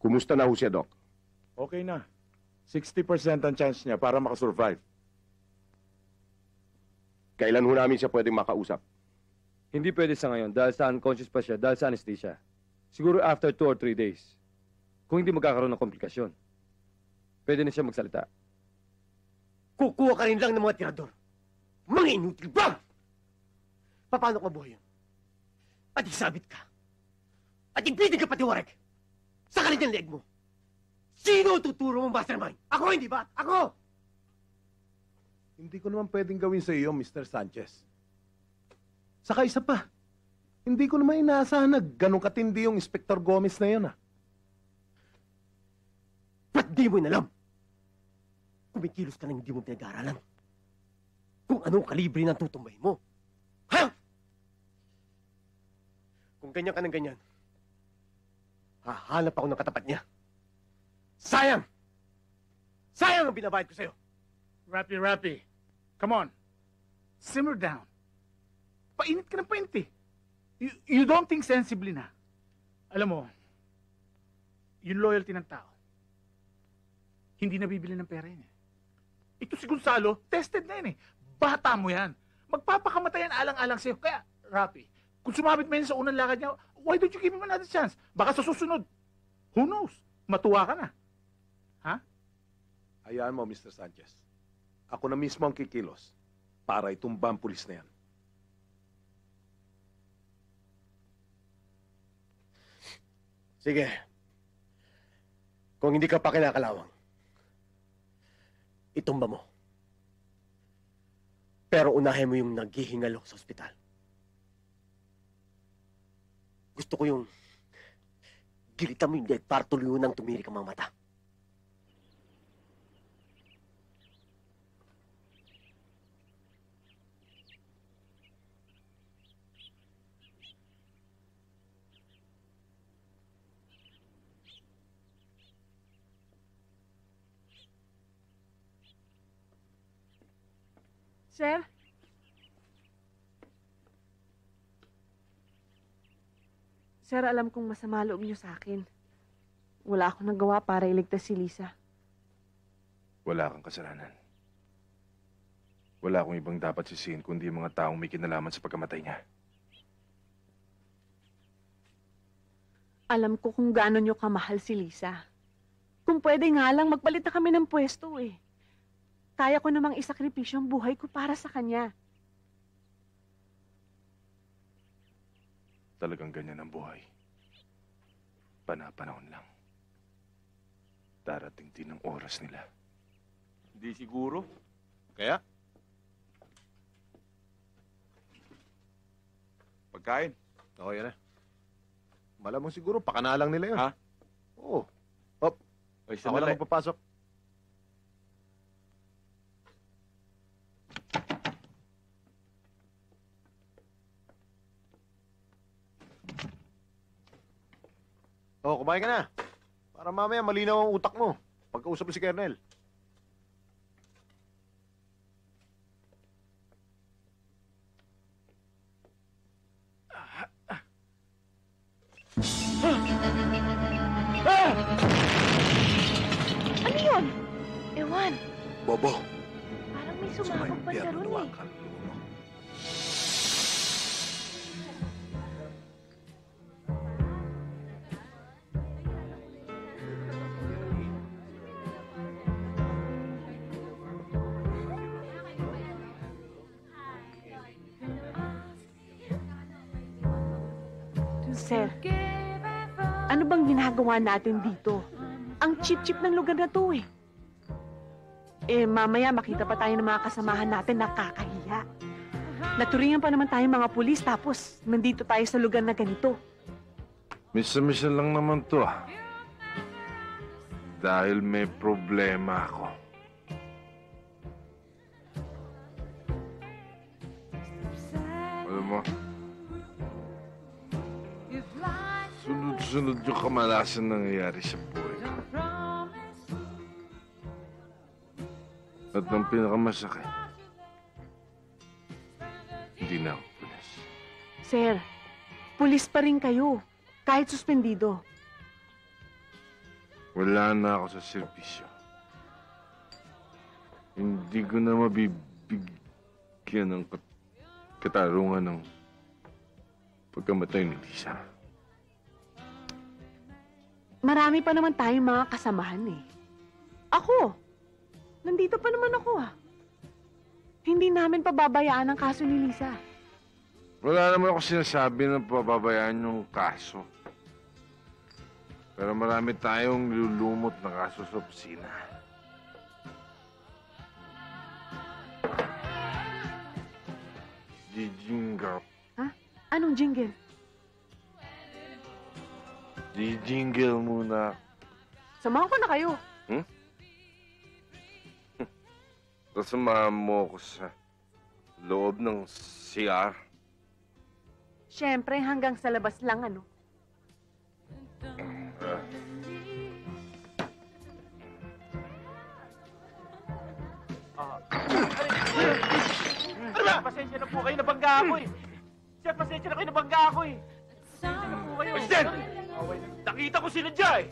Kumusta na ho siya, Doc? Okay na. 60% ang chance niya para makasurvive. Kailan ho namin siya pwedeng makausap? Hindi pwede sa ngayon dahil sa unconscious pa siya dahil sa anesthesia. Siguro after 2 or 3 days. Kung hindi magkakaroon ng komplikasyon. Pwede na siya magsalita. Kukuha ka rin lang ng mga tirador. Mga inutil ba? Paano ka buhay yun? At isabit ka. At ibitin ka pati warag. Sa kanilang leeg mo. Sino tuturo mong mastermind? Ako, hindi ba? Ako! Hindi ko naman pwedeng gawin sa iyo, Mr. Sanchez. Saka isa pa, hindi ko naman inaasahan na ganun katindi yung Inspector Gomez na yun, ah. Ba't di mo inalam? Kumikilos ka nang hindi mo pinag-aaralan. Kung anong kalibre ng tutumbay mo. Ha? Kung ganyan ka ng ganyan, hahanap ako ng katapat niya. Sayang! Sayang ang binabayad ko sa'yo. Rappy. Come on. Simmer down. Painit ka ng painit eh. You don't think sensibly na. Alam mo, yung loyalty ng tao, hindi nabibili ng pera yun eh. Ito si Gonzalo, tested na yun eh. Bata mo yan. Magpapakamatay yan alang-alang sa'yo. Kaya, Rapi, kung sumabit mo yun sa unang lakad niya, why don't you give him another chance? Baka sa susunod, who knows? Matuwa ka na. Ha? Hayaan mo, Mr. Sanchez. Ako na mismo ang kikilos para itumba ang pulis na yan. Sige. Kung hindi ka pa kinakalawang, itumba mo. Pero unahin mo yung naghihingalo sa ospital. Gusto ko yung gilitan mo yung dead para tuloy nang tumirik ang mga mata. Sir? Sir, alam kong masama loob niyo sa akin. Wala akong nagawa para iligtas si Lisa. Wala kang kasalanan. Wala akong ibang dapat sisihin kundi yung mga taong may kinalaman sa pagkamatay niya. Alam ko kung gaano niyo kamahal si Lisa. Kung pwede nga lang, magpalit na kami ng pwesto eh. Kaya ko namang isakripisyo ang buhay ko para sa kanya. Talagang ganyan ang buhay. Panapanahon lang. Darating din ang oras nila. Hindi siguro. Kaya? Pagkain. Oo, yan na. Malamang siguro, pakanalang nila yun. Ha? Oo. Hop. Ay, Ako lang magpapasok. Oh, kumain ka na. Para mamaya malinaw ang utak mo. Pagkausap mo si Kernel. Ano yun? Ewan. Bobo. Parang may sumabog pa sa ron eh. Sir, ano bang ginagawa natin dito? Ang cheap-cheap ng lugar na to eh. Eh, mamaya makita pa tayo ng mga kasamahan natin na kakahiya. Naturingan pa naman tayo mga pulis tapos nandito tayo sa lugar na ganito. Misa-misa lang naman to ah. Dahil may problema ako. Alam mo, sunod-sunod yung kamalasan nangyayari sa buhay ko. At ang pinakamasakit, hindi na ako pulis. Sir, pulis pa rin kayo, kahit suspendido. Wala na ako sa serbisyo. Hindi ko na mabibigyan ng katarungan ng pagkamatay ni Lisa. Marami pa naman tayong mga kasamahan eh. Ako, nandito pa naman ako ah. Hindi namin pababayaan ang kaso ni Lisa. Wala naman ako sinasabi na pababayaan yung kaso. Pero marami tayong nilulumot na kaso sa opisina. Jingle. Ha? Anong jingle? Jingle muna. Samahan ko na kayo. Kasamahan mo ako sa loob ng CR. Siyempre, hanggang sa labas lang ano. Sir, pasensya na po kayo, nabangga ako eh. Sir, pasensya na kayo, nabangga ako eh. Pasensya na po kayo. Sir! Nakita ko sinadya eh.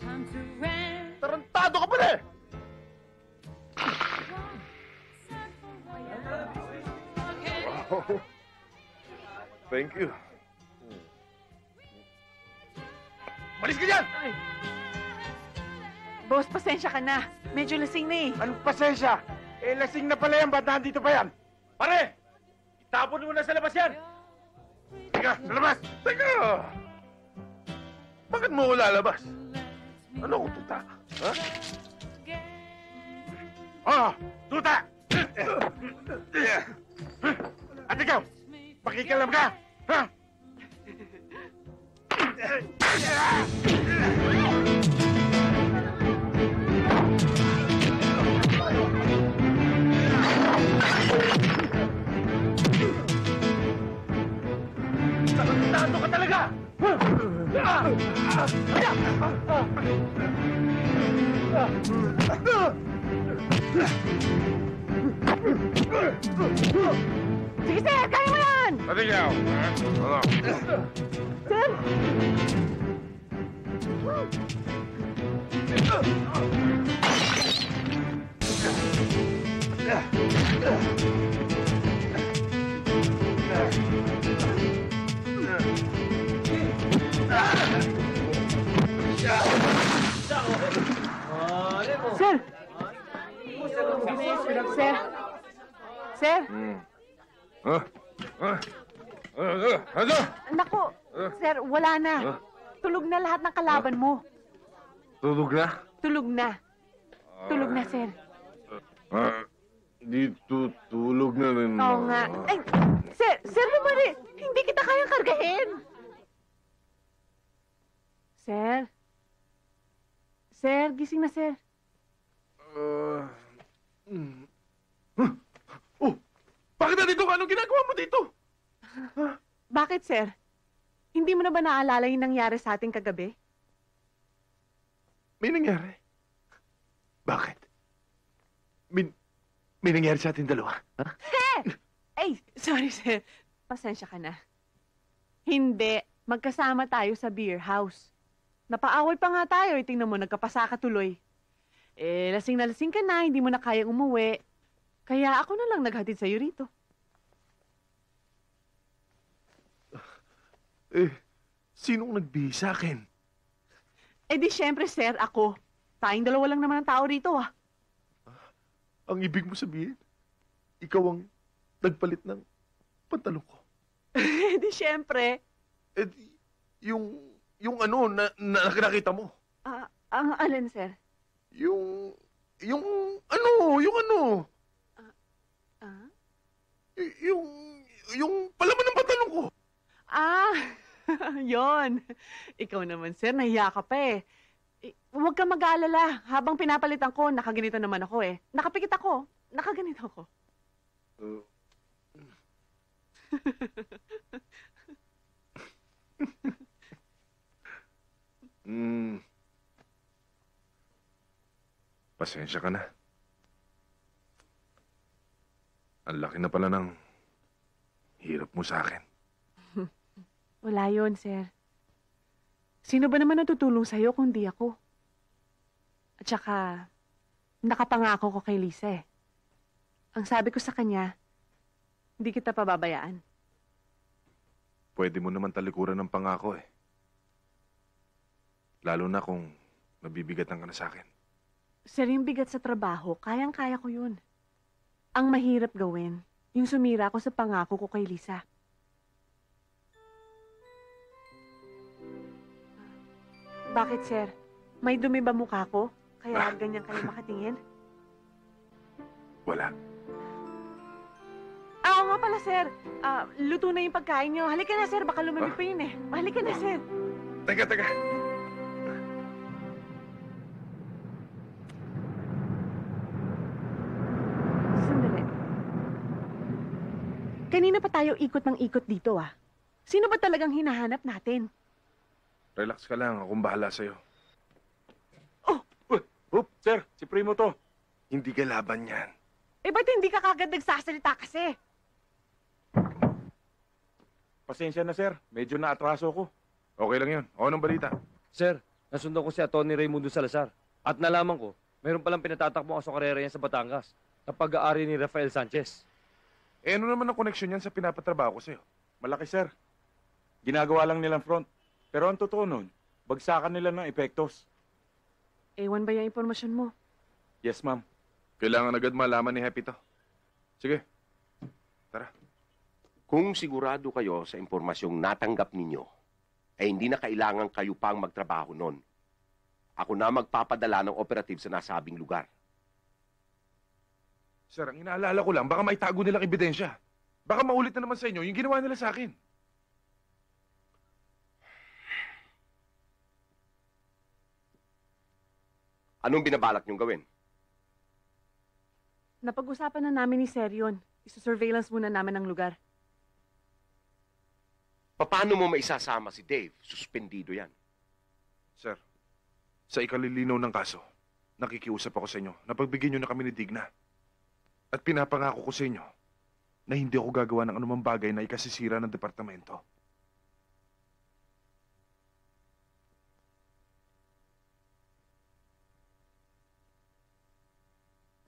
Tarantado ka pala eh! Wow. Thank you. Malis ka dyan! Boss, pasensya ka na. Medyo lasing na eh. Anong pasensya? Eh, lasing na pala yan. Ba't nandito pa yan? Pare! Itapon mo na sa labas yan! Teka, sa labas! Teka! Bakit mo ko lalabas? Ano ko tuta? Ha? Oh, tuta! At ikaw, pakikalam ka! Ha? Tarantado ka talaga! Sige, sir! Kaya mo yan! Pati ikaw, ha? Ano? Sir! Sir! Sir! Sir! Huh? Ano? Naku, sir, wala na. Tulog na lahat ng kalaban mo. Tulog na? Tulog na. Tulog na, sir. Dito, tulog na rin. Oo nga. Ay, sir naman eh. Hindi kita kayang kargahin. Sir? Sir, gising na, sir. Oh, bakit nandito ka? Anong ginagawa mo dito? Bakit, sir? Hindi mo na ba naalala yung nangyari sa ating kagabi? May nangyari? Bakit? May nangyari sa ating dalawa? Ha? Ay, sorry, sir. Pasensya ka na. Hindi. Magkasama tayo sa beer house. Napaaway pa nga tayo. Tingnan mo, nagkapasa ka tuloy. Eh, lasing na lasing ka na. Hindi mo na kayang umuwi. Kaya ako na lang naghatid sa'yo rito. Sinong nagbihis sa akin? Eh di syempre, sir, ako. Tayong dalawa lang naman ang tao rito, ah. Ang ibig mo sabihin, ikaw ang nagpalit ng pantalon ko. Eh di syempre. Eh, yung ano, na nakita mo. Ang alin, sir? Yung ano. Yung palaman ng pantalon ko. Yon. Ikaw naman, sir, nahiya ka pa eh. Huwag kang mag-aalala. Habang pinapalitan ko, nakaganito naman ako eh. Nakapikit ako. Nakaganito ako. Pasensya ka na. Ang laki na pala ng hirap mo sa akin. Wala yon, sir. Sino ba naman natutulong sa'yo kung di ako? At saka, nakapangako ko kay Lisa eh. Ang sabi ko sa kanya, hindi kita pababayaan. Pwede mo naman talikuran ng pangako eh. Lalo na kung nabibigatan ka na sa akin. Sir, yung bigat sa trabaho, kayang-kaya ko yun. Ang mahirap gawin, yung sumira ko sa pangako ko kay Lisa. Bakit, sir? May dumi ba mukha ko? Kaya ganyan kayo makatingin? Wala. Oo nga pala, sir. Luto na yung pagkain nyo. Halika na, sir. Baka lumamig pa yun eh. Halika na, sir. Teka. Sandali. Kanina pa tayo ikot ng ikot dito, ah. Sino ba talagang hinahanap natin? Relax ka lang. Akong bahala sa'yo. Sir, si Primo to. Hindi ka laban yan. Eh, ba't hindi ka kagad nagsasalita kasi? Pasensya na, sir. Medyo naatraso ko. Okay lang yun. O, anong balita? Sir, nasundan ko si Atty. Raimundo Salazar. At nalaman ko, mayroon palang pinatatakbong asokarera yan sa Batangas na pag-aari ni Rafael Sanchez. Eh, ano naman ang koneksyon yan sa pinapatrabaho ko sa'yo? Malaki, sir. Ginagawa lang nilang front. Pero ang totoo nun, bagsakan nila ng epektos. Ewan ba yung impormasyon mo? Yes, ma'am. Kailangan agad malaman ni Happy to. Sige. Tara. Kung sigurado kayo sa impormasyong natanggap ninyo, ay hindi na kailangan kayo pang magtrabaho nun. Ako na magpapadala ng operative sa nasabing lugar. Sir, ang inaalala ko lang, baka maitago nilang ebidensya. Baka maulit na naman sa inyo yung ginawa nila sa akin. Anong binabalak niyong gawin? Napag-usapan na namin ni Serion. Isa-surveillance muna namin ang lugar. Paano mo maisasama si Dave? Suspendido yan. Sir, sa ikalilinaw ng kaso, nakikiusap ako sa inyo na pagbigyan nyo na kami ni Digna. At pinapangako ko sa inyo na hindi ako gagawa ng anumang bagay na ikasisira ng departamento.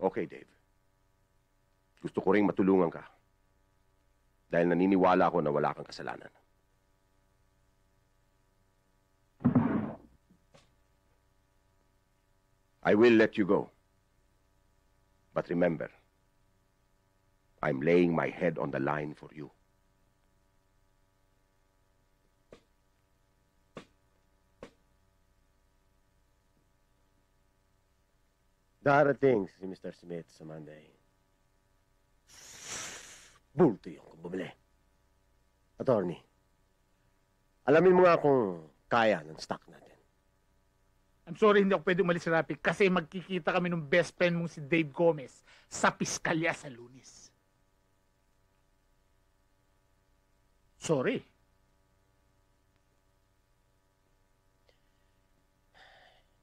Okay, Dave. Gusto ko ring matulungan ka. Dahil naniniwala ako na wala kang kasalanan. I will let you go. But remember, I'm laying my head on the line for you. Darating si Mr. Smith sa Monday. Bulto yung bumili. Attorney, alamin mo nga kung kaya ng stock natin. I'm sorry, hindi ako pwede umalis sa Rapid kasi magkikita kami ng best friend mong si Dave Gomez sa Piskalya sa Lunes. Sorry.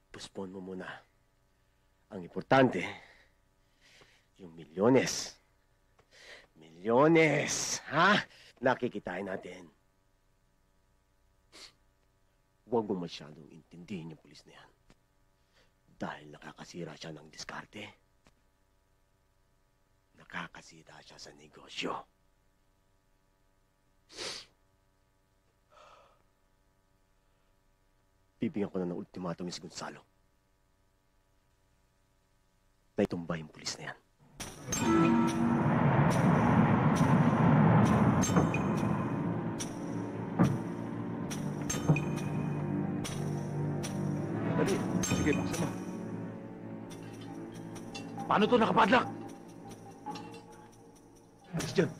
Postpone mo muna. Ang importante, yung milyones. Milyones, ha? Nakikitain natin. Huwag mo masyadong intindihin yung pulis na yan. Dahil nakakasira siya ng diskarte. Nakakasira siya sa negosyo. Bibigyan ko na ng ultimatum si Gonzalo. Na itumba yung pulis na yan. Dali, sige, buksan mo. Paano to nakapadlock? Alis dyan.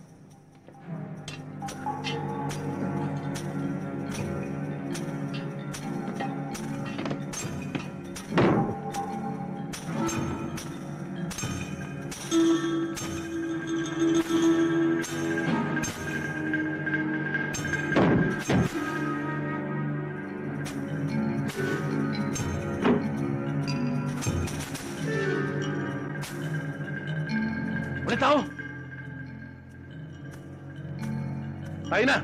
Ulit tao! Tayo na!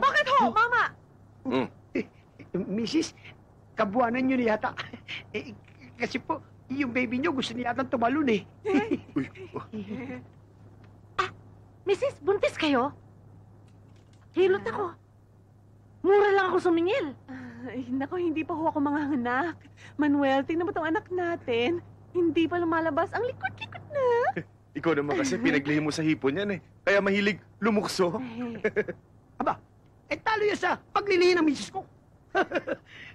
Bakit ho, Mama? Mrs., kabuanan nyo na yata. Kasi po, yung baby nyo gusto niya yata tumalon eh. Mrs., buntis kayo? Hilot ako. Mura lang ako sumingil. Ay, nako, hindi pa ho ako mga anak. Manuel, tingnan mo tong anak natin. Hindi pa lumalabas. Ang likot-likot na. Ikaw naman kasi pinaglihim mo sa hipon yan eh. Kaya mahilig lumukso. Talo yun sa paglilihin ng misis ko.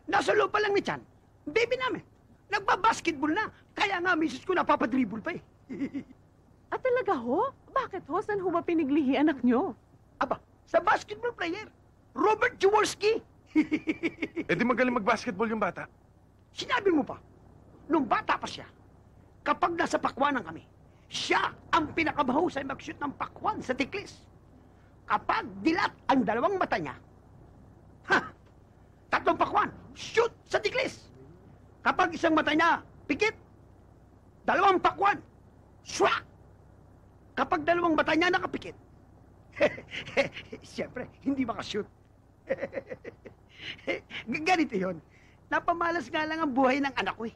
Nasa loob pa lang ni Chan. Baby namin. Nagbabasketball na. Kaya nga misis ko napapadribble pa eh. At talaga ho? Bakit ho? Saan ho ba piniglihi anak nyo? Sa basketball player. Robert Jaworski. Eh di magaling mag-basketball yung bata. Sinabi mo pa, nung bata pa siya, kapag nasa pakwanan kami, siya ang pinakamahusay mag-shoot ng pakwan sa tiklis. Kapag dilat ang dalawang mata niya, tatlong pakwan, shoot sa tiklis. Kapag isang mata niya, pikit, dalawang pakwan, swak. Kapag dalawang mata niya nakapikit, siyempre, hindi makashoot. Ganito yun. Napamalas nga lang ang buhay ng anak ko eh.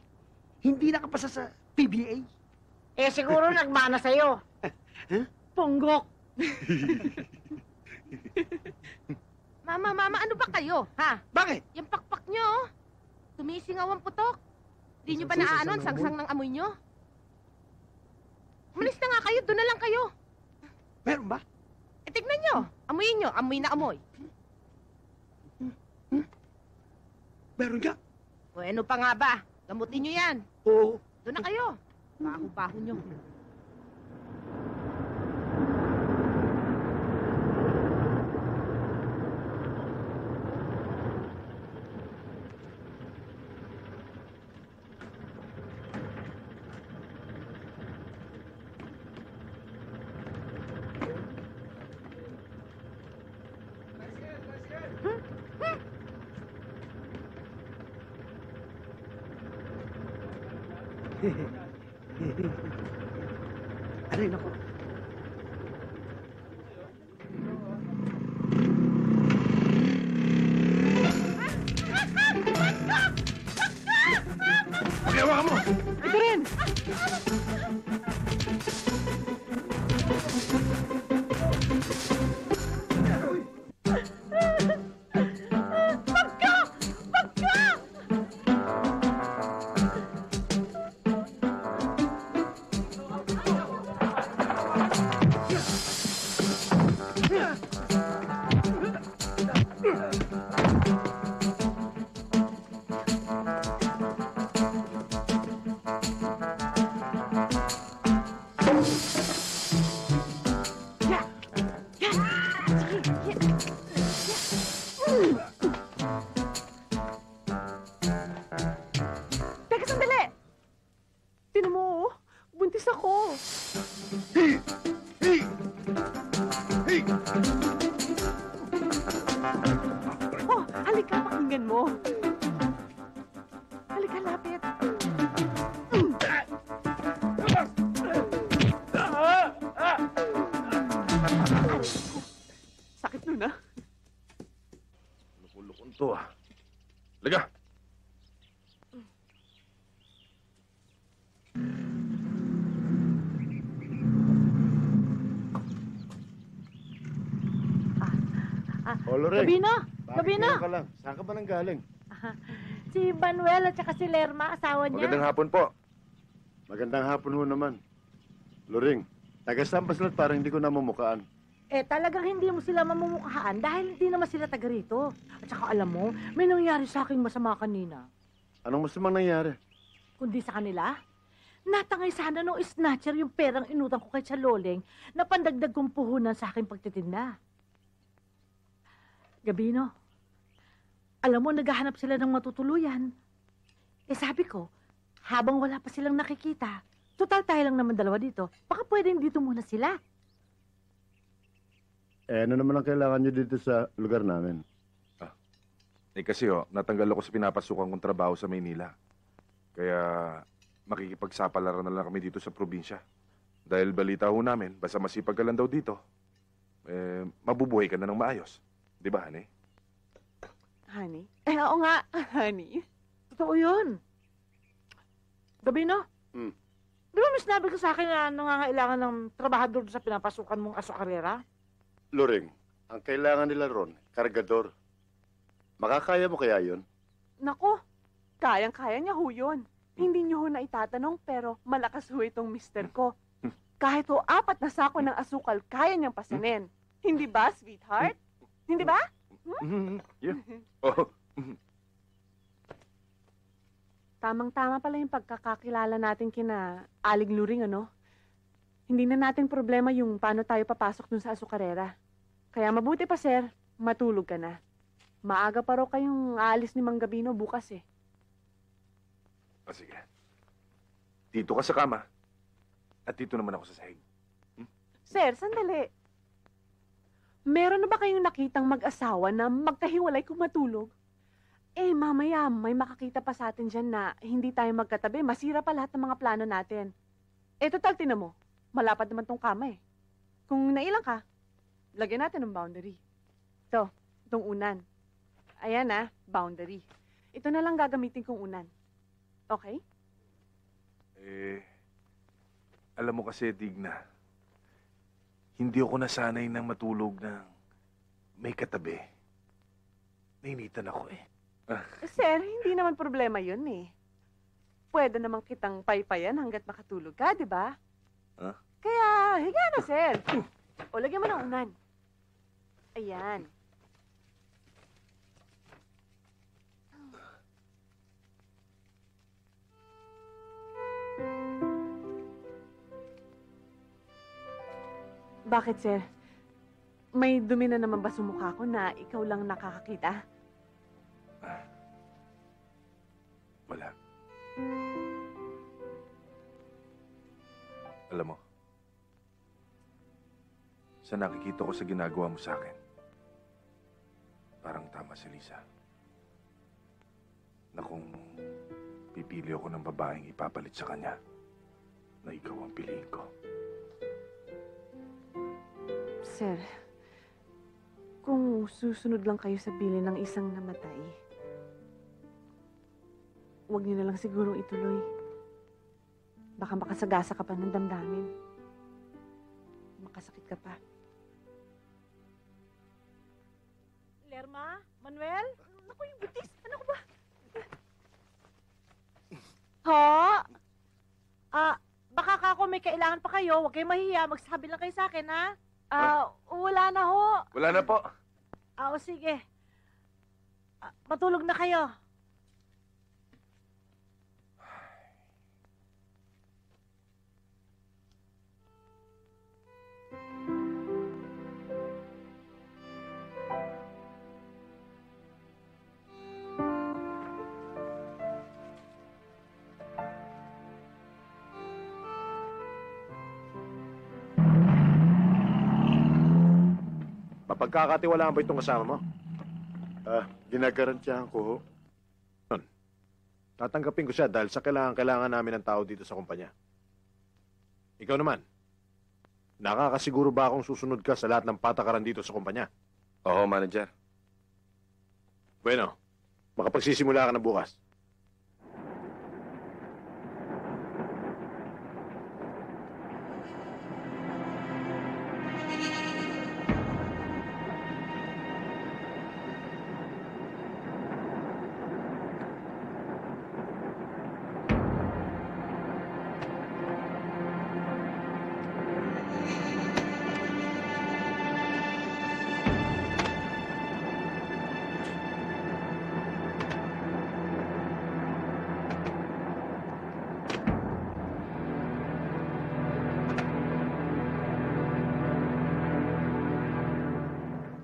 Hindi nakapasa sa PBA. Eh, siguro nagmana sa'yo. Ponggok. Mama, ano ba kayo, ha? Bakit? Yung pakpak nyo, oh. Tumisingaw ang putok. Di nyo ba naano ang sangsang ng amoy nyo? Malis na nga kayo, doon na lang kayo. Meron ba? Eh, tignan nyo. Amoyin nyo, amoy na amoy. Meron nga. Bueno pa nga ba? Gamutin nyo yan. Oo. Doon na kayo. Baho-baho nyo. Aray, nako. Pagyawa mo! Ito rin! Teka, sandali! Tinan mo, oh. Buntis ako. Oh, halika, pakinggan mo. Halika, lapit. Sakit nun, ah. Lukon to ah. Liga! O, Loreng. Gabino! Bakit Gabino! ngayon ka lang? Saan ka ba nang galing? Si Manuel at saka si Lerma, asawa niya. Magandang hapon po. Magandang hapon ho naman. Loring, taga-saan ba sila parang hindi ko namumukaan? Eh, talagang hindi mo sila mamumukhaan dahil hindi naman sila taga rito. At saka alam mo, may nangyari sa aking masama kanina. Anong masamang nangyari? Kundi sa kanila, natangay sana nung snatcher yung perang inutang ko kay Chaloleng na pandagdag kong puhunan sa aking pagtitinda. Gabino, alam mo, naghahanap sila ng matutuluyan. Eh sabi ko, habang wala pa silang nakikita, total tayo lang naman dalawa dito, baka pwedeng dito muna sila. Eh, ano naman ang kailangan nyo dito sa lugar namin? Eh kasi natanggal ako sa pinapasukan kong trabaho sa Maynila. Kaya makikipagsapalaran na lang kami dito sa probinsya. Dahil balita ho namin, basta masipag ka lang daw dito, eh, mabubuhay ka na ng maayos. Di ba, honey? Honey? Eh, oo nga, honey. Totoo yun. Gabino, di ba may sinabi ko sa akin na nangangailangan ng trabahador sa pinapasukan mong asokarera? Loring, ang kailangan nila ron, kargador. Makakaya mo kaya yun? Nako, kayang-kaya niya ho yun. Hindi niyo ho na itatanong, pero malakas ho itong mister ko. Kahit ho 4 na sako ng asukal, kaya niyang pasanin. Hindi ba, sweetheart? Hindi ba? Yeah. Oh. Tamang-tama pala yung pagkakakilala natin kina Aling Luring, ano? Hindi na natin problema yung paano tayo papasok dun sa asukarera. Kaya mabuti pa, sir, matulog ka na. Maaga pa raw kayong aalis ni Mang Gabino bukas eh. O sige. Dito ka sa kama. At dito naman ako sa sahig. Sir, sandali. Meron na ba kayong nakitang mag-asawa na magkahiwalay kung matulog? Eh, mamaya may makakita pa sa atin dyan na hindi tayo magkatabi. Masira pa lahat ng mga plano natin. Eh, total, tinan mo. Malapad naman tong kama eh. Kung nailang ka, lagyan natin ng boundary. Ito, itong unan. Ayan boundary. Ito na lang gagamitin kong unan. Okay? Alam mo kasi, Digna, hindi ako nasanay ng matulog ng may katabi. Nainitan ako eh. Sir, hindi naman problema yun eh. Pwede naman kitang paypayan hanggat makatulog ka, di ba? Huh? Kaya, higa na, sir. O, lagyan mo ng unan. Ayan. Bakit, sir? May dumi na naman ba sa mukha ko na ikaw lang nakakakita? Wala. Alam mo, sa nakikita ko sa ginagawa mo sa akin, parang tama si Lisa. Na kung pipili ako ng babaeng ipapalit sa kanya, na ikaw ang piliin ko. Sir, kung susunod lang kayo sa bili ng isang namatay, huwag niyo na lang sigurong ituloy. Baka makasagasa ka pa ng damdamin. Makasakit ka pa. Lerma? Manuel? Naku, yung butis! Ano ko ba? Ho? Baka kako may kailangan pa kayo. Huwag kayong mahiya. Magsabi lang kayo sa akin, ha? Wala na ho. Wala na po. O sige. Matulog na kayo. Mapagkakatiwalaan ba itong kasama mo? Ginagarantiyahan ko ho. Tatanggapin ko siya dahil sa kailangan namin ng tao dito sa kumpanya. Ikaw naman, nakakasiguro ba akong susunod ka sa lahat ng patakaran dito sa kumpanya? Oo, manager. Bueno, makapagsisimula ka na bukas.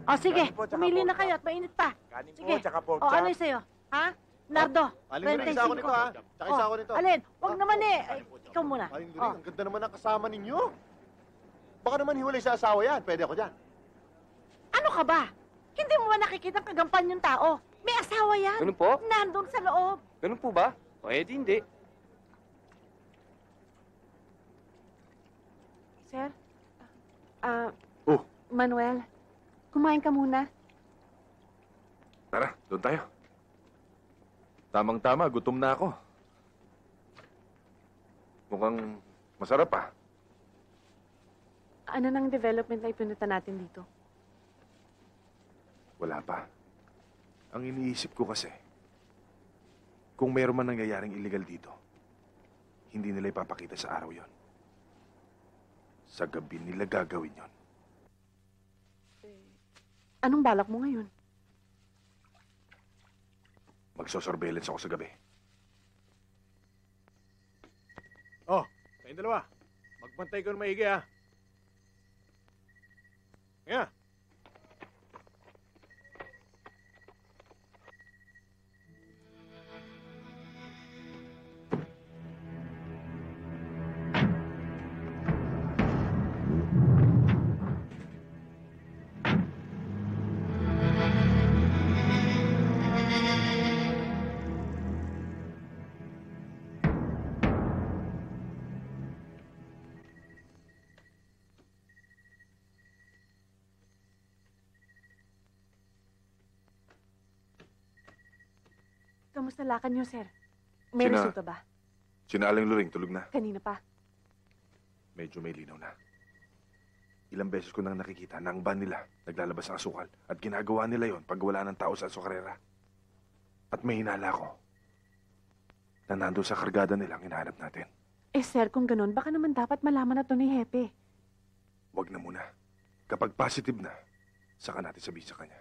O sige, pumili na kayo at mainit pa. Sige. O ano yung sa'yo? Ha? Nardo, Aling Ring, isa ako nito ha. Tsaka isa ako nito. Alin? Huwag naman eh. Ay, ikaw muna. Aling Ring, ang ganda naman ang kasama ninyo. Baka naman hiwalay sa asawa yan. Pwede ako dyan. Ano ka ba? Hindi mo ba nakikita kagampan yung tao? May asawa yan. Ganun po? Nandun sa loob. Ganun po ba? O edi hindi. Sir? Manuel, kumain ka muna. Tara, doon tayo. Tamang-tama, gutom na ako. Mukhang masarap ah. Ano nang development na ipinunta natin dito? Wala pa. Ang iniisip ko kasi, kung mayroon man nangyayaring illegal dito, hindi nila ipapakita sa araw yon. Sa gabi nila gagawin yon. Anong balak mo ngayon? Magsosurveillance ako sa gabi. Oh, kayong dalawa. Magbantay ko ng maigi ha. Kaya. kamusta lakad niyo, sir? May Sina- resulta ba? Sina Aling Luring, tulog na. Kanina pa. Medyo may linaw na. Ilang beses ko nang nakikita na ang van nila naglalabas ng asukal at ginagawa nila yon pag wala ng tao sa asukarera. At may hinala ko na nandun sa kargada nilang hinahanap natin. Eh, sir, kung ganun, baka naman dapat malaman na to ni Hepe. Huwag na muna. Kapag positive na, saka natin sabihin sa kanya.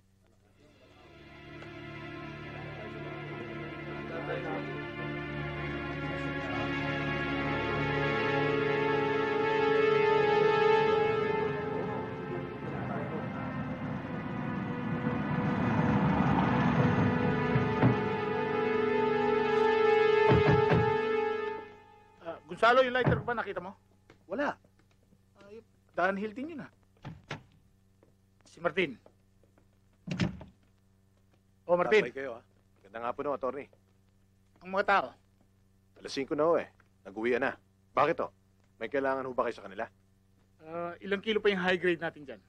Gonzalo, yung lighter ko ba nakita mo? Wala. Dan Hilton yun ah. Si Martin. Oh, Martin. Sabay kayo, ha? Ganda nga po no, attorney. Ang mga tao. Alas 5 na ho, eh. Nag-uwian na. Bakit to? May kailangan ho ba kayo sa kanila? Ilang kilo pa yung high grade natin dyan?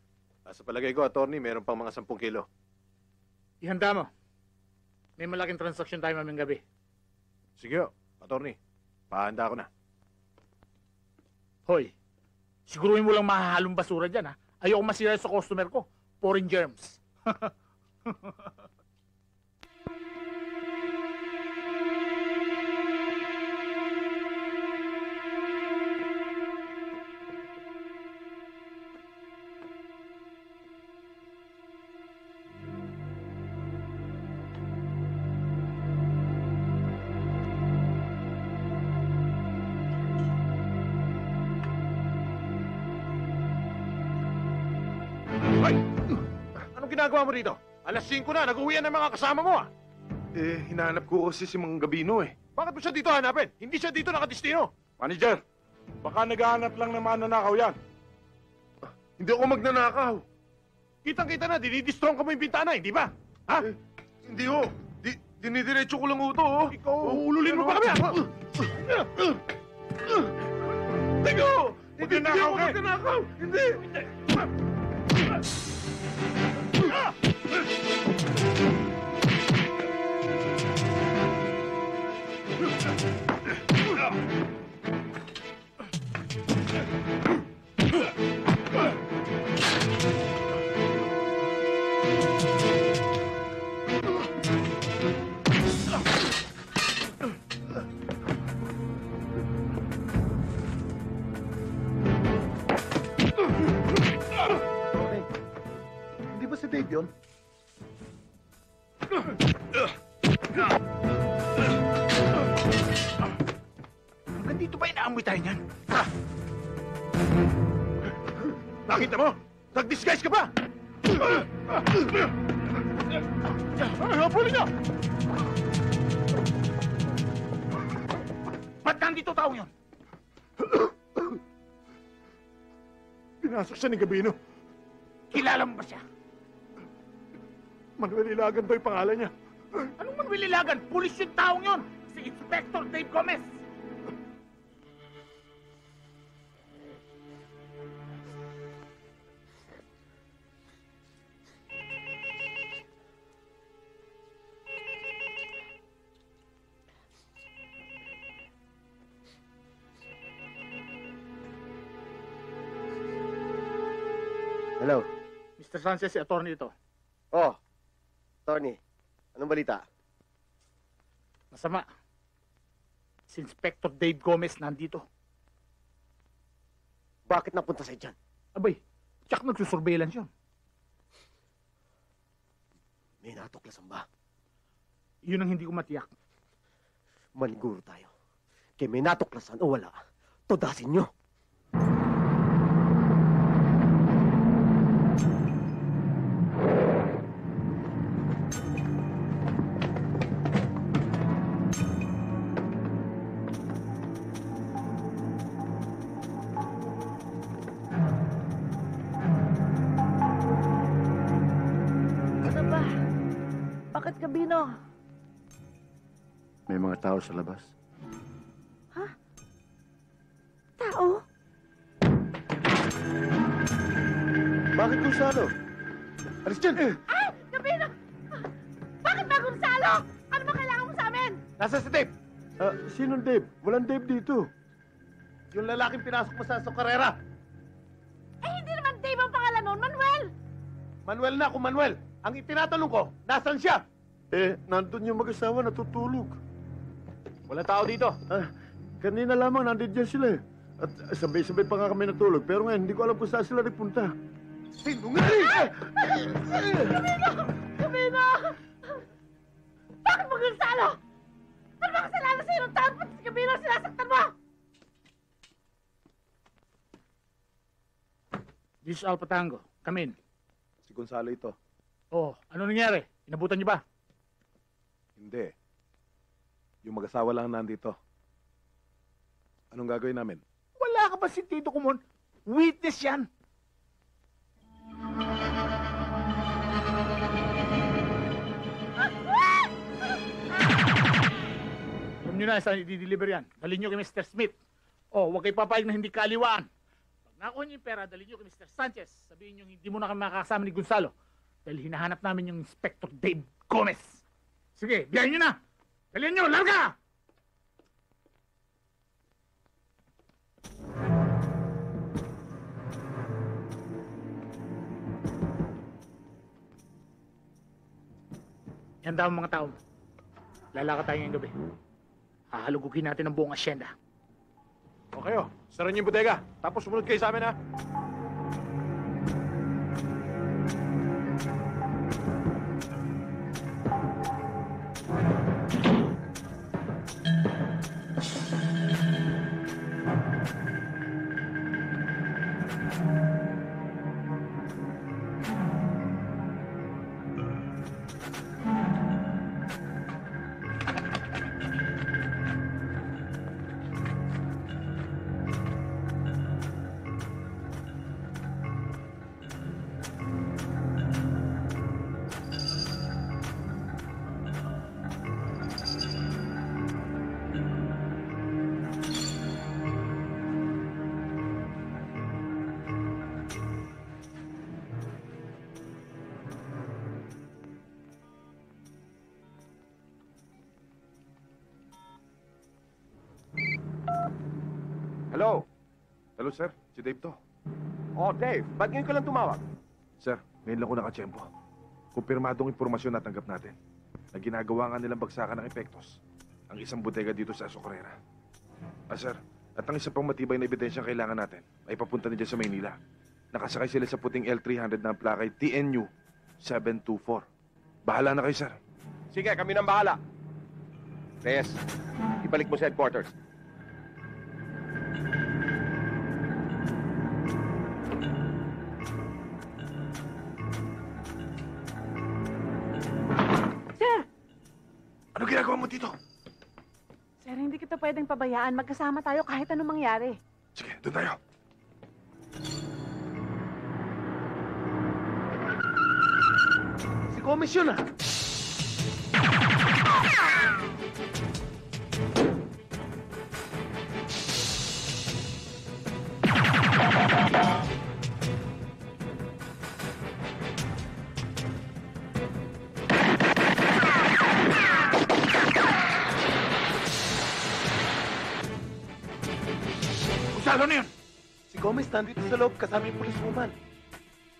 Sa palagay ko, attorney, meron pang mga 10 kilo. Ihanda mo. May malaking transaction tayo mamayang gabi. Sige ho, attorney. Pahanda ko na. Hoy, siguruhin mo lang mahahalong basura dyan, ha? Ayoko masira sa customer ko. Foreign germs. Ay! Anong ginagawa mo rito? Alas 5 na, nag-uwian ng mga kasama mo, ah. Eh, hinahanap ko kasi si Mang Gabino, eh. Bakit mo siya dito hanapin? Hindi siya dito nakadestino. Manager, baka naghahanap lang ng mananakaw yan. Hindi ako magnanakaw. Kitang-kita na, dinidistrong ka mo yung bintana, hindi ba? Ha? Hindi ho. Dinidiretso ko lang ho to, ho. Ikaw, uululin mo pa kami, ha? Teka ho! Magnanakaw ako ka eh. magnanakaw! Hindi! Hindi ba si Dave yun? Hanggang dito ba inaamoy tayo niyan? Nakita mo? Nag-disguise ka ba? Habulin niyo! Ba't nandito tao yun? Pinasok siya ni Gabino. Kilala mo ba siya? Manuel Ilagan daw yung pangalan niya. Anong Manuel Ilagan? Pulis yung taong yun! Si Inspector Dave Gomez! Hello. Mr. Sanchez, si attorney ito. Oh, Tony. Anong balita? Masama. Si Inspector Dave Gomez nandito. Bakit napunta sa dyan? Abay, tsak nagsusurveillance yun. May natuklasan ba? Yun ang hindi ko matiyak. Maniguro tayo. Kaya may natuklasan o wala, todasin nyo. Ano ba? Bakit Gabino? May mga tao sa labas. Tao? Bakit Gonzalo? Alis dyan! Ay! Gabino! Bakit ba, Gonzalo? Ano ba kailangan mo sa amin? Nasaan si Dave? Sinong Dave? Walang Dave dito. Yung lalaking pinasok mo sa Socorrera. Eh, hindi naman Dave ang pangalan nun, Manuel! Manuel na kung Manuel. Ang itinatanong ko, nasaan siya? Nandun yung mag-asawa natutulog. Wala tao dito. Kanina lamang nandun sila eh. At sabay-sabay pa nga kami natulog. Pero ngayon, hindi ko alam kung saan sila nagpunta. Sinungaling! Camino! Bakit mo Gonzalo? Ano ba kasalanan sa'yo ng tao pati si Camino ang sinasaktan mo? This is Alpha Tango. Come in. Si Gonzalo ito. Oh, ano nangyari? Inabutan niyo ba? Hindi. Yung mag-asawa lang nandito. Anong gagawin namin? Wala ka ba si Tito Kumon? Witness yan. Alam nyo na saan i-deliver yan. Dalhin nyo kay Mr. Smith. Oh, huwag kayo papayag na hindi kaliwaan. Pag nakuha nyo yung pera, dalhin nyo kay Mr. Sanchez. Sabihin nyo hindi mo na kami makakasama ni Gonzalo. Dahil hinahanap namin yung Inspector Dave Gomez. Sige, biyahin nyo na. Dalhin nyo, larga! Yan daw ang mga tao. Lalakad tayo ngayong gabi. Hahalugugin natin ang buong asyenda. O kayo, sara niyo yung bodega. Tapos sumunod kayo sa amin ha. Hello? Hello, sir. Si Dave to. Oh, Dave. Ba't ngayon ka lang tumawag? Sir, ngayon lang ko nakatsyempo. Kumpirmadong impormasyon natanggap natin na ginagawa nga nilang bagsakan ng epektos ang isang bodega dito sa Socorrera. Sir, at ang isa pang matibay na ebidensyang kailangan natin ay papunta nila sa Maynila. Nakasakay sila sa puting L300 na plakay TNU 724. Bahala na kayo, sir. Sige, kami nang bahala. Reyes, ibalik mo sa headquarters. Sir! Ano ginagawa mo dito? Sir, hindi kita pwedeng pabayaan. Magkasama tayo kahit anong mangyari. Sige, doon tayo. Si Gomez yun ah. Gonzalo na yun! Si Gomez nandito sa loob kasama yung policewoman.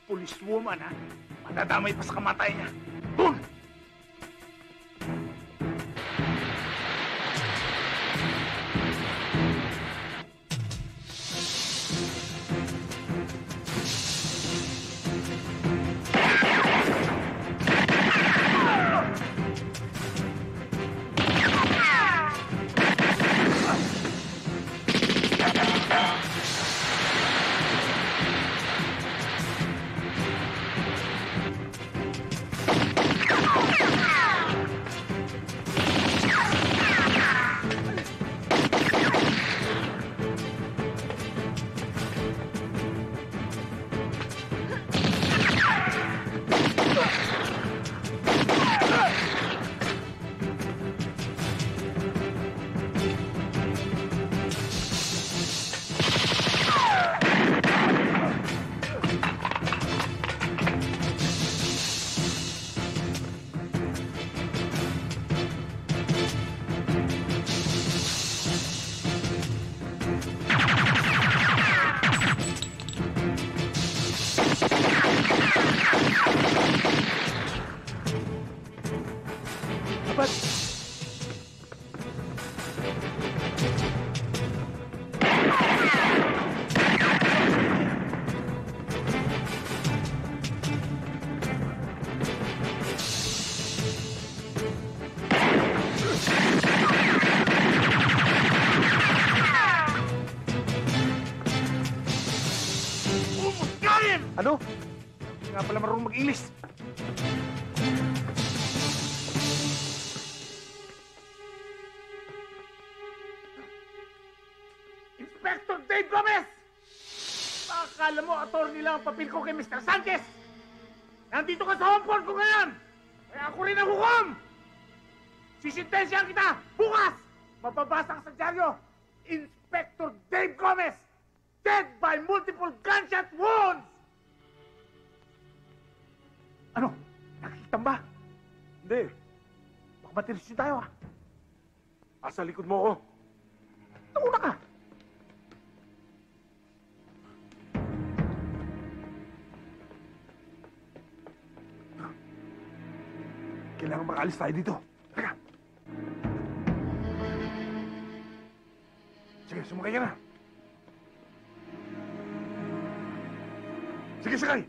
Policewoman ha? Madadamay pa sa kamatay niya. Doon! akin! Ano? Hindi nga pala marunong mag-English. Inspector Dave Gomez! Akala mo, attorney lang ang papel ko kay Mr. Sanchez! Nandito ka sa home port ko ngayon! Kaya ako rin ang hukom! Sisintensyahan kita! Bukas! Mababasa ka sa dyaryo! Inspector Dave Gomez! Dead by multiple gunshot wounds! Ano? Nakikita ba? Hindi. Baka matirisyo tayo ah. Asa likod mo ko. Nauna ka! Kailangan makaalis tayo dito. Teka! Sige, sumakay ka na. Sige, sakay!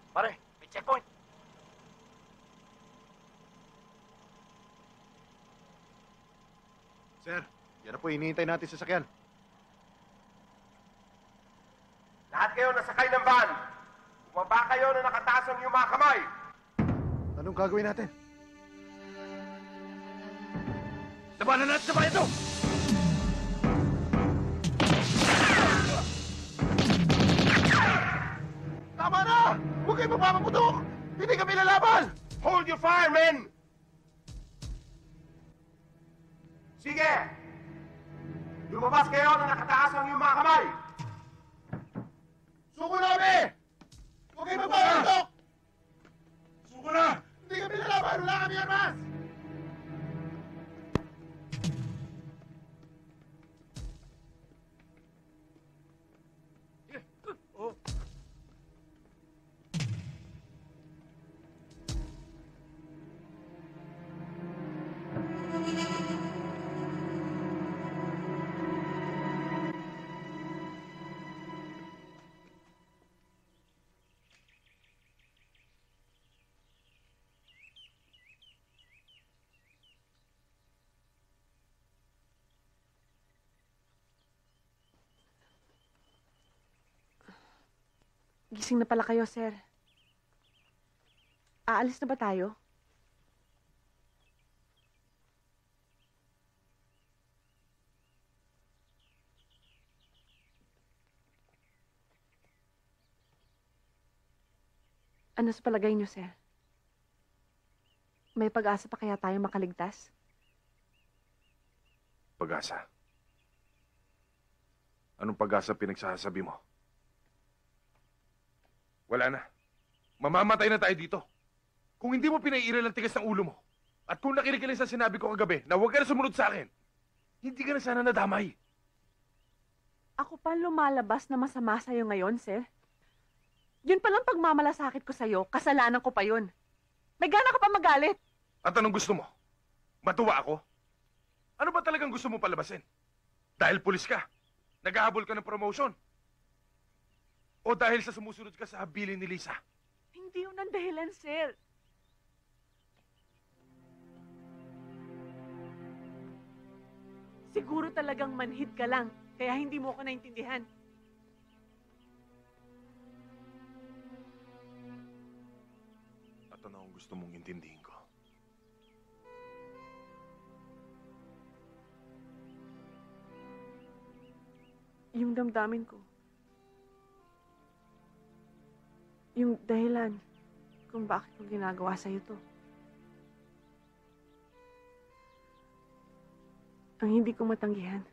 Pare, may checkpoint. Sir, yan na po hinihintay natin sa sakyan. Lahat kayo nasakay ng van. Bumaba kayo na nakataas ang iyong mga kamay. Anong gagawin natin? Labanan natin sa bayan ito! Tama na! Huwag kayo mapapaputok! Hindi kami lalaban! Hold your fire, men! Sige! Lumabas kayo na nakataas ang iyong mga kamay! Suko na kami! Huwag kayo mapapaputok! Suko na! Hindi kami lalaban! Wala kami armas! Gising na pala kayo, sir. Aalis na ba tayo? Ano sa palagay niyo, sir? May pag-asa pa kaya tayo makaligtas? Pag-asa? Anong pag-asa pinagsasabi mo? Wala na. Mamamatay na tayo dito. Kung hindi mo pinaiiral ang tigas ng ulo mo, at kung nakinig ka lang sa sinabi ko kagabi na huwag ka na sumunod sa akin, hindi ka na sana nadamay. Ako pa lumalabas na masama sa'yo ngayon, sir. Yun palang pagmamalasakit ko sa'yo, kasalanan ko pa yun. May gana ka pa magalit. At anong gusto mo? Matuwa ako? Ano ba talagang gusto mo palabasin? Dahil pulis ka? Naghahabol ka ng promotion? O dahil sa sumusunod ka sa habilin ni Lisa? Hindi yun ang dahilan, sir. Siguro talagang manhid ka lang, kaya hindi mo ko naintindihan. At ano ang gusto mong intindihin ko? Yung damdamin ko. Yung dahilan kung bakit ko ginagawa sa'yo to. Ang hindi ko matanggihan.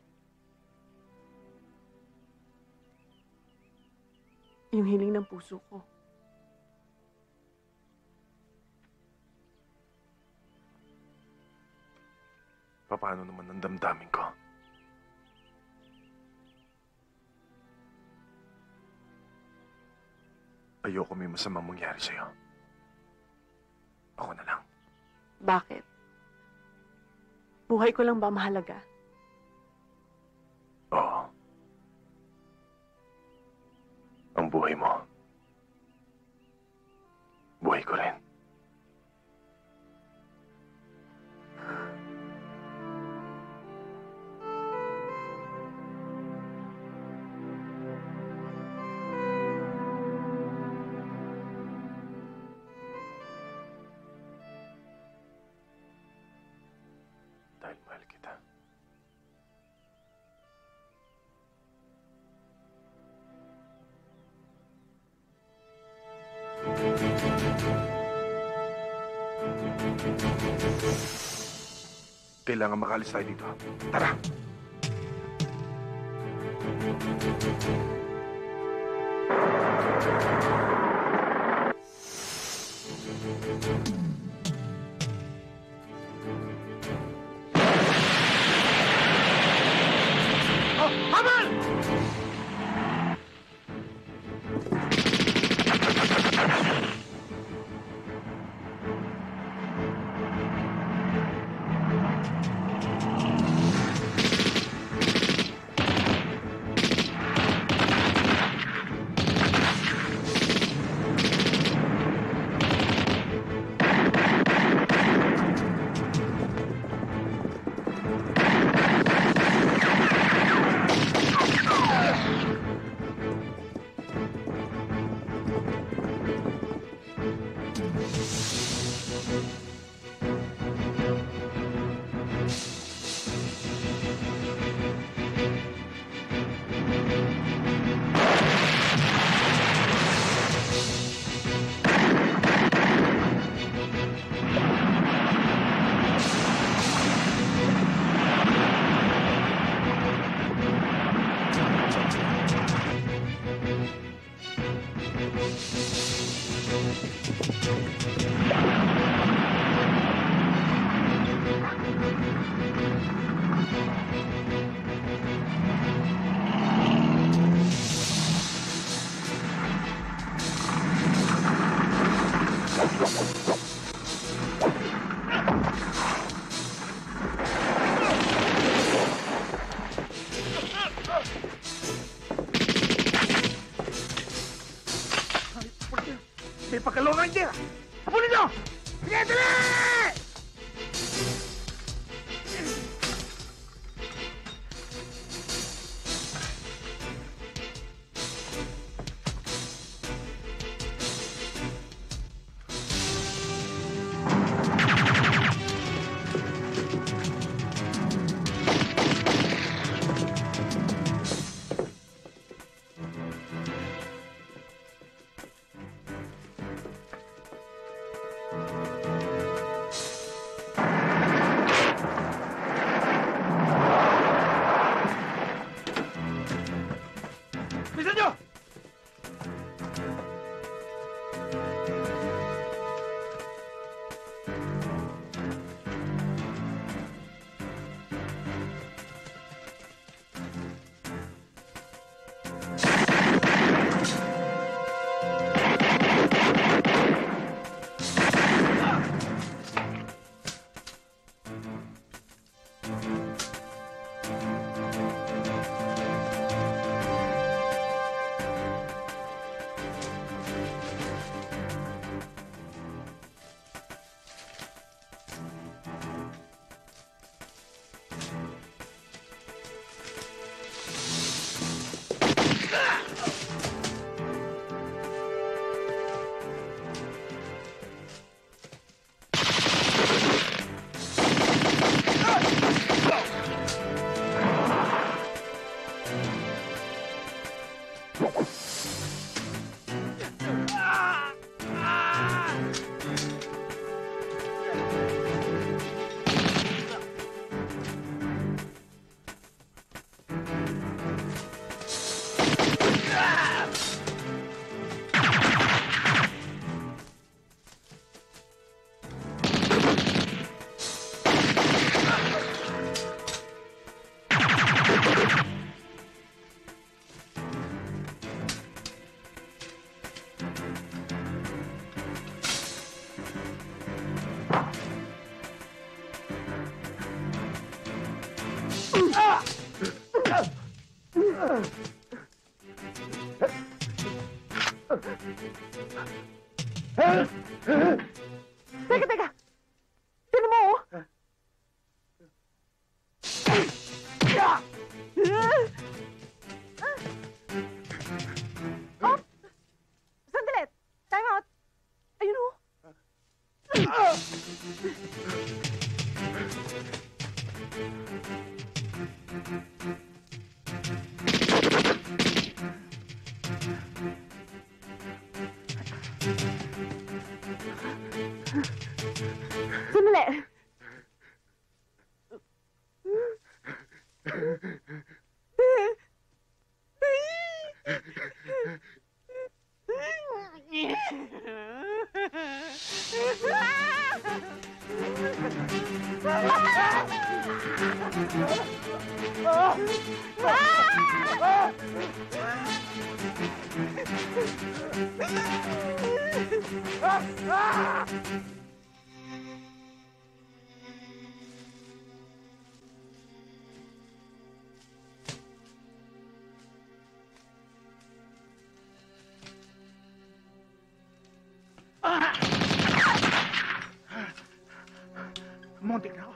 Yung hiling ng puso ko. Paano naman ang damdamin ko? Ayoko may masamang mangyari sa'yo. Ako na lang. Bakit? Buhay ko lang ba mahalaga? Oo. Ang buhay mo. Buhay ko rin. Dahil mahal kita. Kailangan makaalis tayo dito. Tara! Oh, habal! May pagkalong ng tira! Hapunin nyo! Sige, dali! Bisa nyo! Teka! Tinan mo, oh! Oh! Sandali! Time out! Ayun, oh! Sandali! Muntik na ako.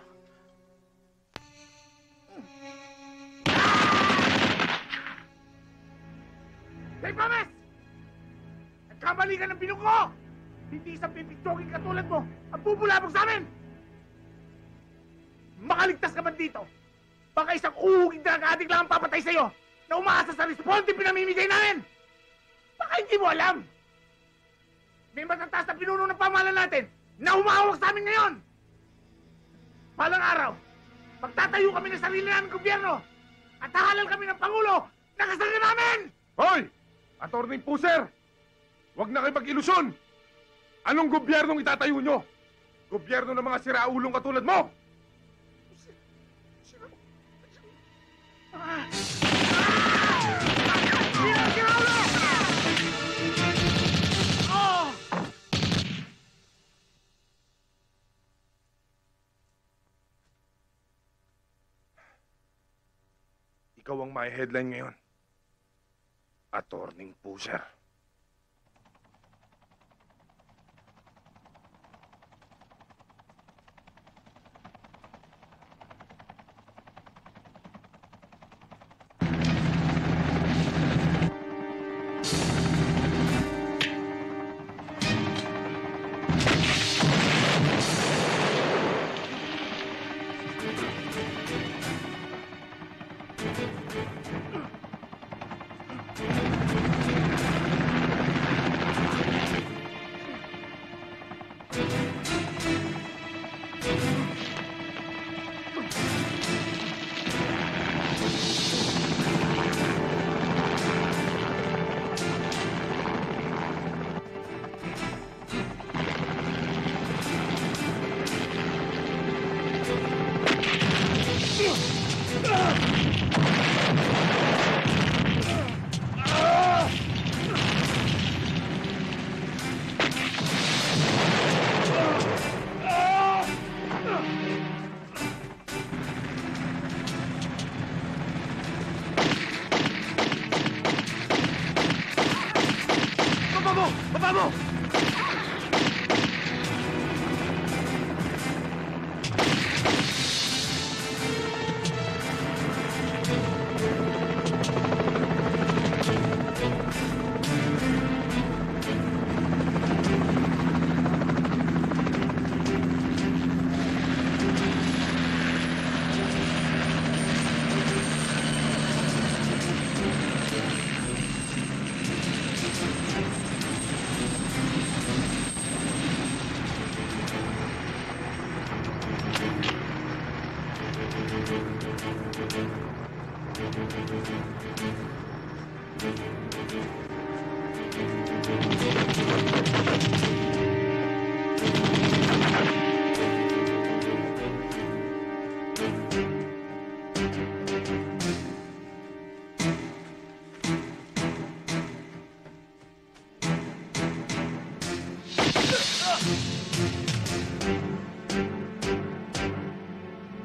Hey, Promise! Nagkamali ka ng binuko! Hindi isang pipigtoging katulad mo ang bubulabog sa amin! Makaligtas ka man dito! Baka isang uhuging drug-addict lang ang papatay sa'yo na umaasa sa responde pinamimigay namin! Baka hindi mo alam! May matataas na pinuno ng pamahalaan natin na humahawak sa amin ngayon! Balang araw, magtatayo kami ng sarili namin gobyerno at hahalal kami ng Pangulo na kasarga namin! Hoy! Attorney Puser! Huwag na kayo mag-ilusyon! Anong gobyernong itatayo nyo? Gobyerno ng mga siraulong katulad mo! Ikaw ang may headline ngayon. Attorney Puser. Baba mo!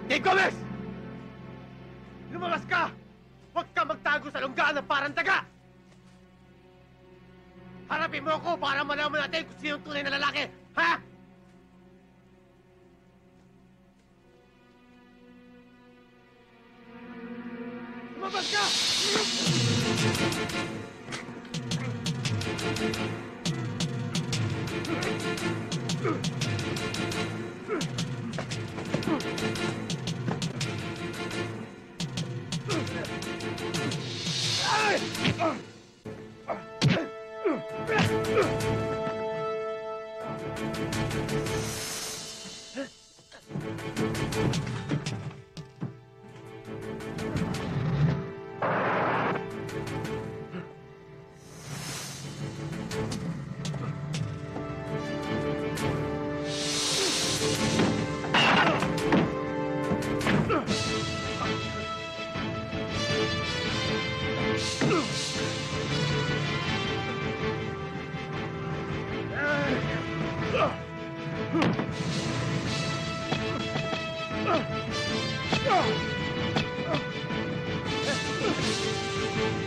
Dave Gomez! Lumabas ka! Huwag ka magtago nagtatago sa lunggaan ng parang daga! Harapin mo ako para malaman natin kung sino ang tunay na lalaki, ha? Lumabas ka!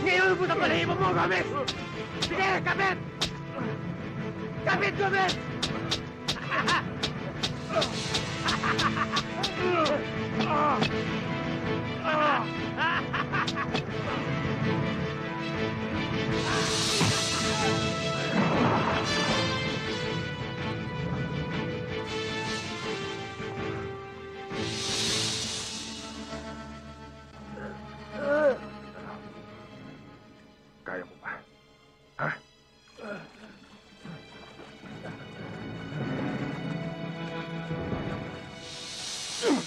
Ngayon mo na palahibo mo, Gomez! Sige, kapit! Kapit, Gomez! Kaya mo ba? Ha?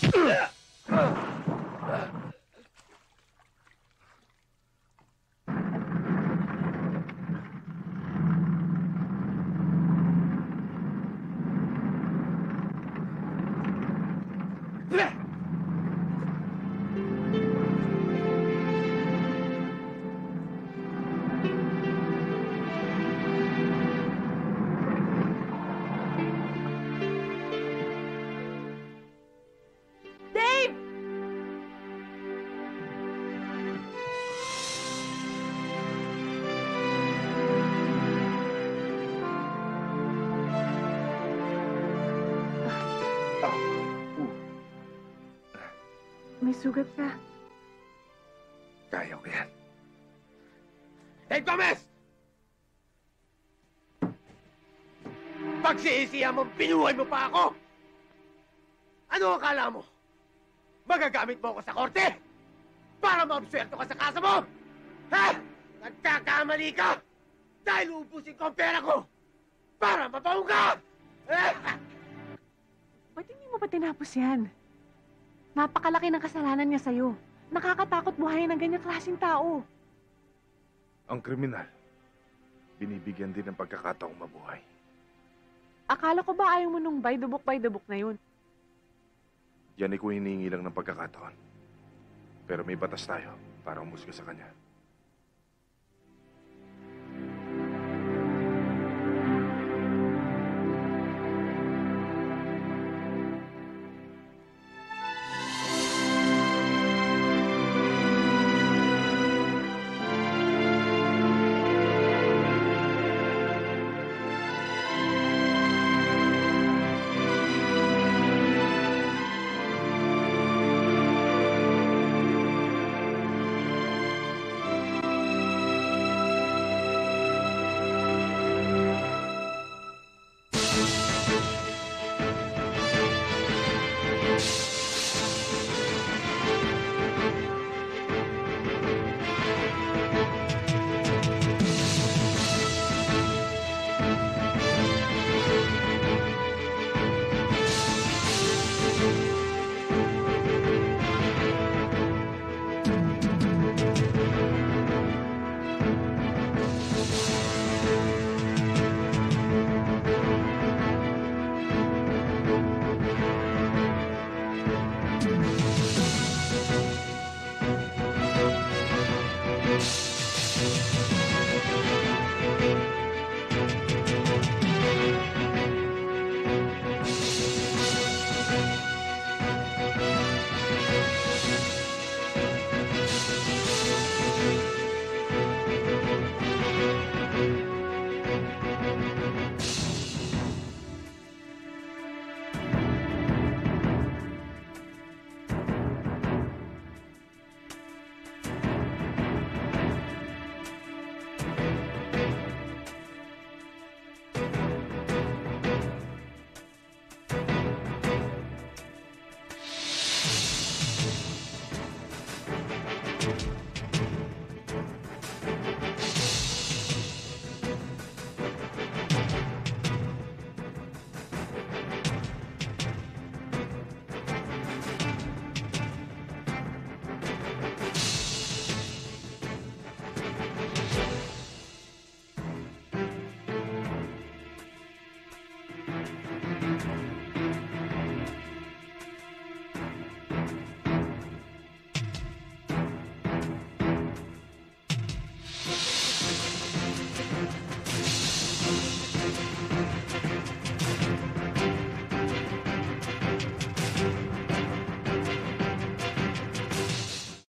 Dave! May sugat ka. Kaya ko yan. Dave Gomez! Pagsisisihan mo, binuhay mo pa ako! Ano akala mo? Magagamit mo ako sa korte? Para maabsuelto ka sa kaso mo? Ha? Nagkakamali ka! Dahil uubusin ko ang pera ko! Para mabaong ka! Ba't hindi mo pa tinapos yan? Napakalaki ng kasalanan niya sa'yo. Nakakatakot buhayin ng ganyang klaseng tao. Ang kriminal, binibigyan din ng pagkakataong mabuhay. Akala ko ba ayaw mo nung by the book na yun? Yan ay kung hinihingi lang ng pagkakataon. Pero may batas tayo para umusga sa kanya.